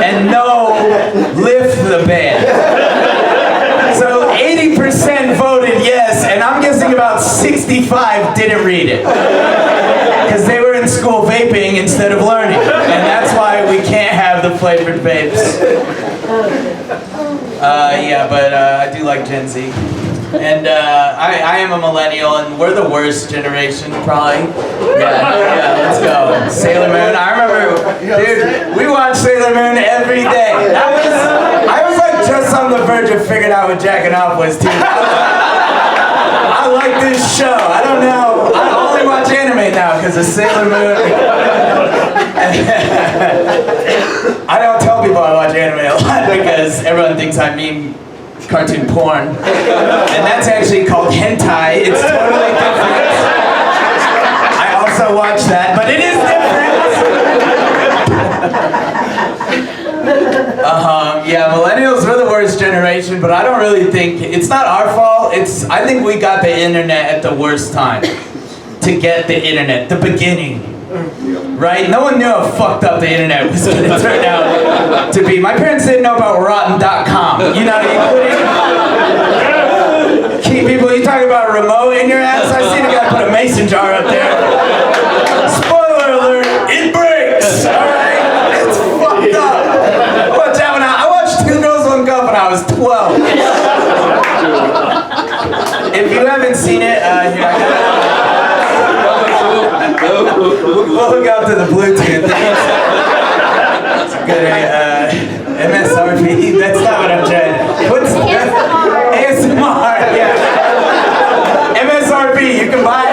And no, lift the ban. So 80% voted yes, and I'm guessing about 65 didn't read it. Because they were in school vaping instead of learning. And that's why we can't have the flavored vapes. I do like Gen Z. And I am a millennial, and we're the worst generation, probably. Yeah, let's go. Sailor Moon. I remember, dude, we watched Sailor Moon every day. I was like just on the verge of figuring out what jacking off was, too. I like this show. I don't know. I only watch anime now because of Sailor Moon. I don't tell people I watch anime a lot because everyone thinks I mean cartoon porn, and that's actually called hentai. It's totally different. I also watch that, but it is different. Yeah, millennials generation, but I don't really think it's not our fault. I think we got the internet at the worst time to get the internet, the beginning. Right? No one knew how fucked up the internet was going to turn out to be. My parents didn't know about rotten.com. You know, you couldn't keep people, you talking about a remote in your ass? I seen a guy put a mason jar up there. Spoiler alert, it breaks, alright? It's fucked up. I watched Two Girls, One Cup when I was 12. If you haven't seen it, here I got we'll hook up to the Bluetooth. It's good, MSRP, that's not what I'm trying to. What's ASMR, yeah. MSRP, you can buy it.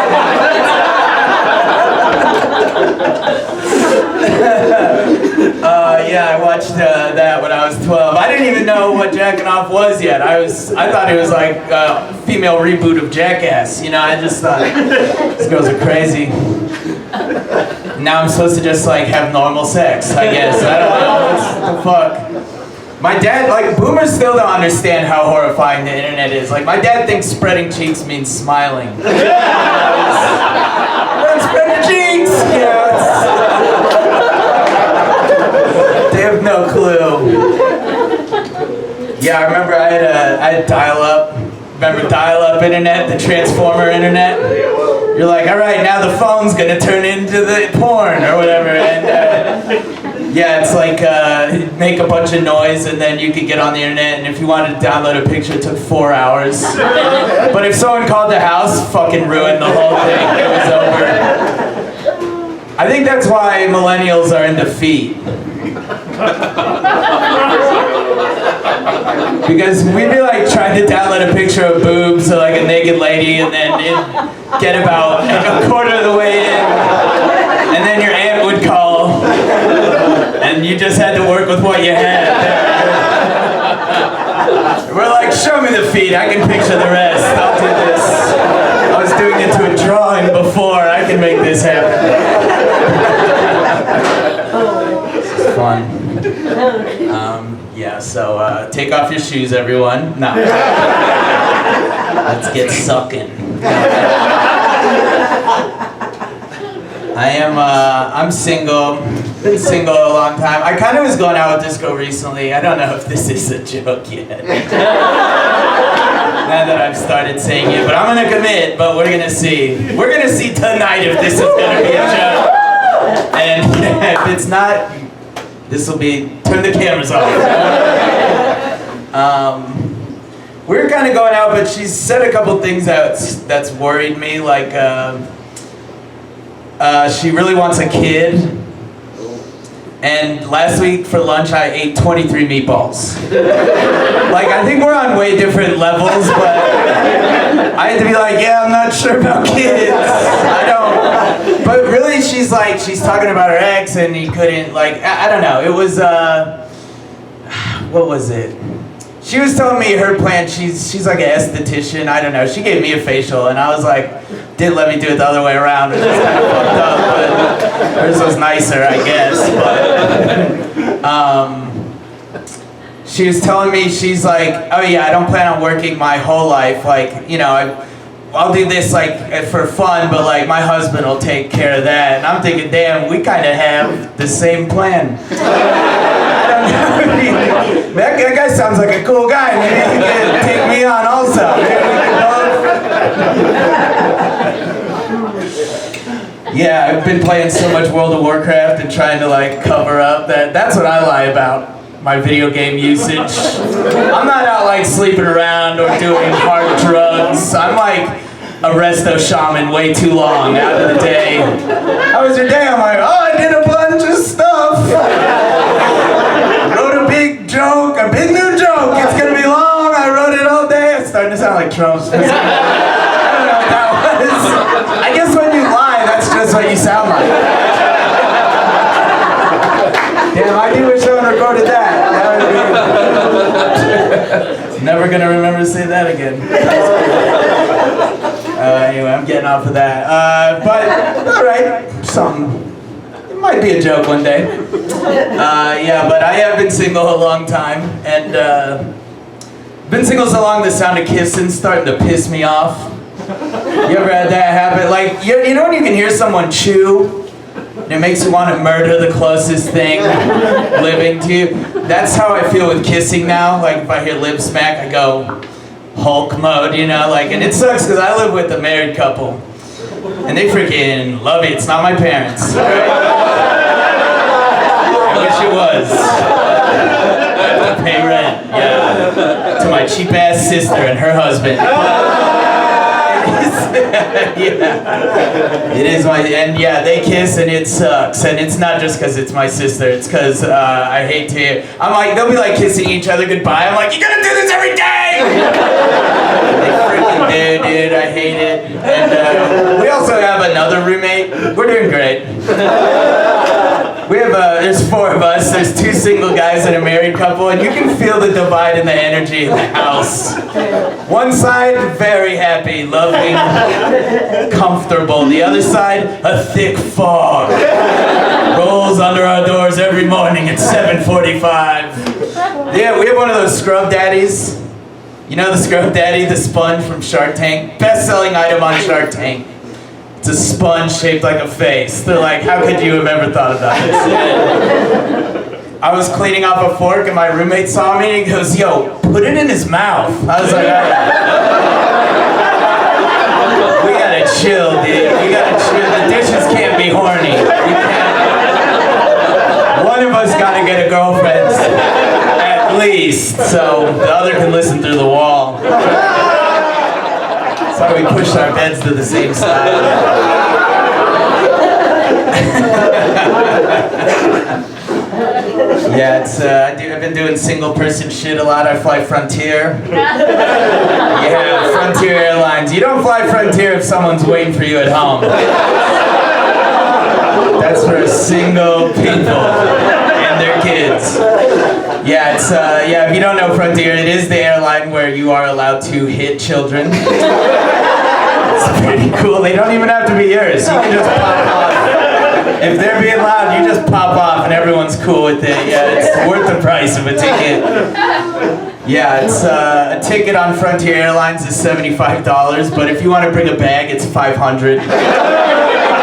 Yeah, I watched that when I was 12. I didn't even know what jacking off was yet. I thought it was like a female reboot of Jackass. You know, I just thought these girls are crazy. Now I'm supposed to just like have normal sex, I guess. I don't know. What the fuck? My dad, like, boomers still don't understand how horrifying the internet is. Like, my dad thinks spreading cheeks means smiling. Everyone spread your cheeks! You know, they have no clue. Yeah, I remember I had dial-up. Remember dial-up internet, the transformer internet? You're like, all right, now the phone's gonna turn into the porn or whatever. And yeah, it's like make a bunch of noise and then you could get on the internet. And if you wanted to download a picture, it took 4 hours. But if someone called the house, fucking ruined the whole thing. It was over. I think that's why millennials are into feet. Because we'd be like trying to download a picture of boobs or like a naked lady and then it'd get about a quarter of the way in and then your aunt would call and you just had to work with what you had. We're like, show me the feet, I can picture the rest, I'll do this. I was doing it to a drawing before, I can make this happen. It's fun. Yeah, so take off your shoes, everyone. No. Let's get sucking. I'm single. Been single a long time. I kind of was going out with Disco recently. I don't know if this is a joke yet. Now that I've started saying it, but I'm gonna commit, but we're gonna see. We're gonna see tonight if this is gonna be a joke. And if it's not, this will be, turn the cameras off. We were kind of going out, but she's said a couple things that's worried me, like she really wants a kid. And last week for lunch I ate 23 meatballs. Like, I think we're on way different levels, but I had to be like, yeah, I'm not sure about kids. I don't. But really, she's talking about her ex and he couldn't, like, I don't know. It was, what was it? She was telling me her plan, she's like an esthetician, I don't know. She gave me a facial and I was like, didn't let me do it the other way around, which was kind of fucked up, but hers was nicer, I guess. But she was telling me, she's like, oh yeah, I don't plan on working my whole life. Like, you know, I'll do this like for fun, but like my husband will take care of that. And I'm thinking, damn, we kind of have the same plan. I don't know. That guy sounds like a cool guy. Maybe he can take me on also. Yeah, I've been playing so much World of Warcraft and trying to like cover up that's what I lie about, my video game usage. I'm not out like sleeping around or doing hard drugs. I'm like a resto shaman way too long out of the day. How was your day? I'm like, oh, I did a bunch of stuff. Wrote a big joke, a big new joke. It's gonna be long. I wrote it all day. It's starting to sound like Trump. I don't know what that was. I guess when you lie, that's just what you sound like. Damn, I do wish someone recorded that. Never gonna remember to say that again. Anyway, I'm getting off of that. But, alright, something. It might be a joke one day. Yeah, but I have been single a long time, and Been single so long, the sound of kissing starting to piss me off. You ever had that happen? Like, you know when you can hear someone chew? And it makes you want to murder the closest thing living to you. That's how I feel with kissing now. Like, if I hear lip smack, I go Hulk mode, you know? Like, and it sucks because I live with a married couple. And they freaking love it. It's not my parents. Right? I wish it was. I have to pay rent, yeah. To my cheap ass sister and her husband. Yeah. It is my, and yeah, they kiss and it sucks. And it's not just because it's my sister, it's because I hate to, I'm like, they'll be like kissing each other goodbye. I'm like, you gotta do this every day! They freaking do, dude, I hate it. And we also have another roommate. We're doing great. We have, there's 4 of us, there's 2 single guys and a married couple, and you can feel the divide in the energy in the house. One side, very happy, loving, comfortable. The other side, a thick fog. Rolls under our doors every morning at 7:45. Yeah, we have one of those scrub daddies. You know the scrub daddy, the sponge from Shark Tank? Best-selling item on Shark Tank. It's a sponge shaped like a face. They're like, how could you have ever thought about this? I was cleaning off a fork and my roommate saw me and he goes, yo, put it in his mouth. I was like, we gotta chill, dude. We gotta chill. The dishes can't be horny. We can't. One of us gotta get a girlfriend, at least, so the other can listen through the wall. That's why we pushed our beds to the same side. Yeah, it's I've been doing single person shit a lot. I fly Frontier. Yeah, Frontier Airlines. You don't fly Frontier if someone's waiting for you at home. That's for single people and their kids. Yeah, it's yeah, if you don't know Frontier, it is the airline where you are allowed to hit children. It's pretty cool. They don't even have to be yours. You can just pop off. If they're being loud, you just pop off and everyone's cool with it. Yeah, it's worth the price of a ticket. Yeah, it's a ticket on Frontier Airlines is $75, but if you want to bring a bag, it's $500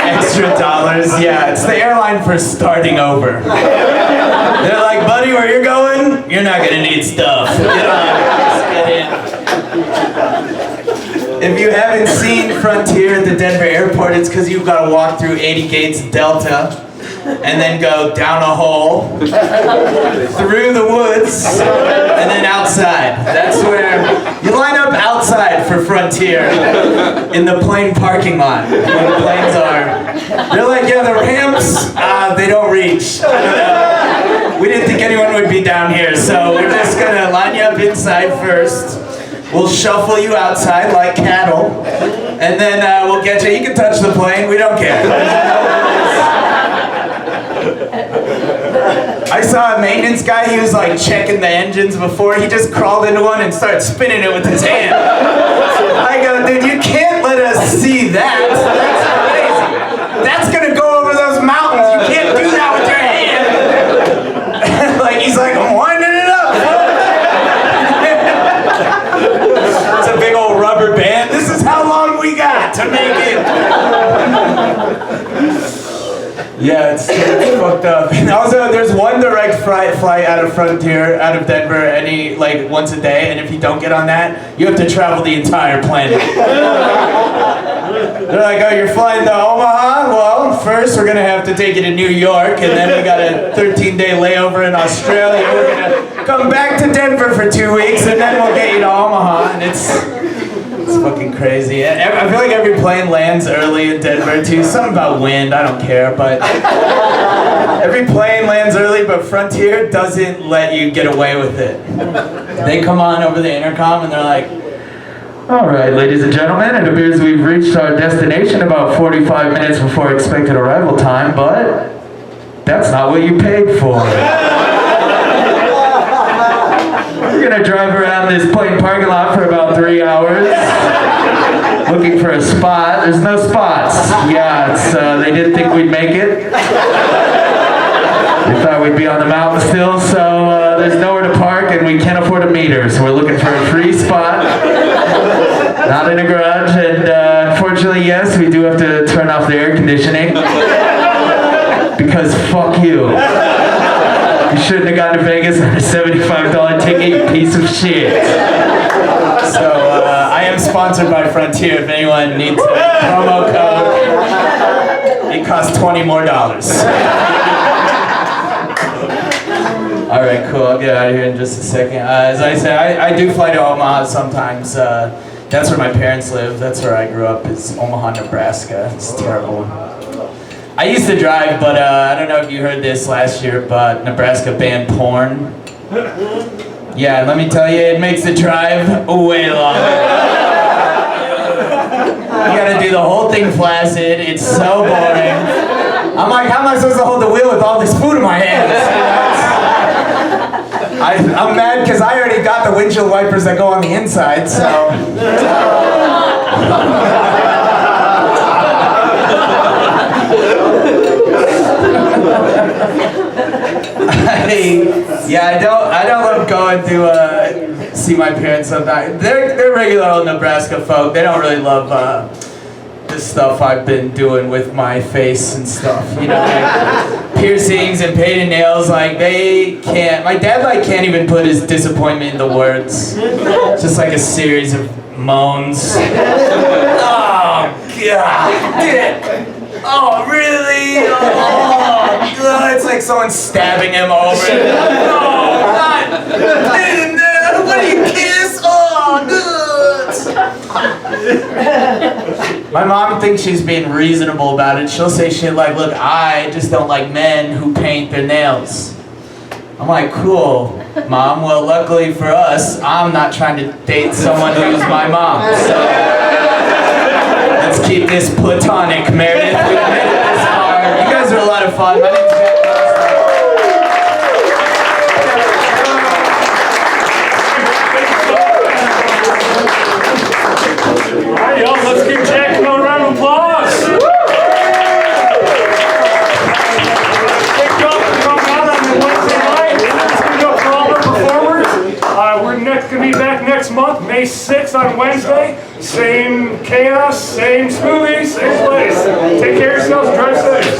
extra dollars. Yeah, it's the airline for starting over. They're like, buddy, where you're going? You're not gonna need stuff. Get on, just get in. If you haven't seen Frontier at the Denver airport, it's because you've got to walk through 80 gates Delta and then go down a hole, through the woods, and then outside. That's where you line up outside for Frontier in the plane parking lot when the planes are. They're like, yeah, the ramps, they don't reach. We didn't think anyone would be down here, so we're just gonna line you up inside first. We'll shuffle you outside like cattle, and then we'll get you. You can touch the plane, we don't care. I saw a maintenance guy, he was like checking the engines before. He just crawled into one and started spinning it with his hand. I go, dude, you can't let us see that. That's crazy. That's gonna go over those mountains. You can't do that with your hand. Like, he's like, I'm winding it up. It's a big old rubber band. This is how long we got to make it. Yeah, it's fucked up. And also, there's one direct flight out of Frontier, out of Denver, like once a day, and if you don't get on that, you have to travel the entire planet. They're like, oh, you're flying to Omaha? Well, first we're gonna have to take you to New York, and then we got a 13-day layover in Australia. We're gonna come back to Denver for 2 weeks, and then we'll get you to Omaha, and it's fucking crazy. I feel like every plane lands early in Denver too. Something about wind, I don't care, but every plane lands early, but Frontier doesn't let you get away with it. They come on over the intercom and they're like, all right, ladies and gentlemen, it appears we've reached our destination about 45 minutes before expected arrival time, but that's not what you paid for. We're gonna drive around this plane parking lot for about 3 hours, looking for a spot. There's no spots. Yeah, they didn't think we'd make it. They thought we'd be on the mountain still, so there's nowhere to park, and we can't afford to meters. We're looking for a free spot. Not in a garage, and unfortunately, yes, we do have to turn off the air conditioning. Because fuck you. You shouldn't have gone to Vegas on a $75 ticket, you piece of shit. So, I am sponsored by Frontier. If anyone needs a promo code, it costs $20 more. Alright, cool. I'll get out of here in just a second. As I said, I do fly to Omaha sometimes. That's where my parents live. That's where I grew up, is Omaha, Nebraska. It's terrible. I used to drive, but I don't know if you heard this last year, but Nebraska banned porn. Yeah, let me tell you, it makes the drive way longer. You gotta do the whole thing flaccid. It's so boring. I'm like, how am I supposed to hold the wheel with all this food in my hands? I'm mad because I already got the windshield wipers that go on the inside, so. I don't love going to see my parents sometimes. They're regular old Nebraska folk. They don't really love this stuff I've been doing with my face and stuff. You know, like piercings and painted nails. Like they can't. My dad can't even put his disappointment into words. It's just like a series of moans. Oh God. Oh, really? Oh, God. It's like someone stabbing him over. No, not. What do you kiss? Oh, good. My mom thinks she's being reasonable about it. She'll say shit like, look, I just don't like men who paint their nails. I'm like, cool, Mom. Well, luckily for us, I'm not trying to date someone who's my mom. So let's keep this platonic, Meredith. We made it this far. You guys are a lot of fun. My name's Jack. All right, y'all, let's give Jack another round of applause. Picked up coming out on the Wednesday night. Let's give it up for all our performers. We're gonna be back next month, May 6th on Wednesday. Same chaos, same smoothie, same place. Take care of yourselves, drive safe.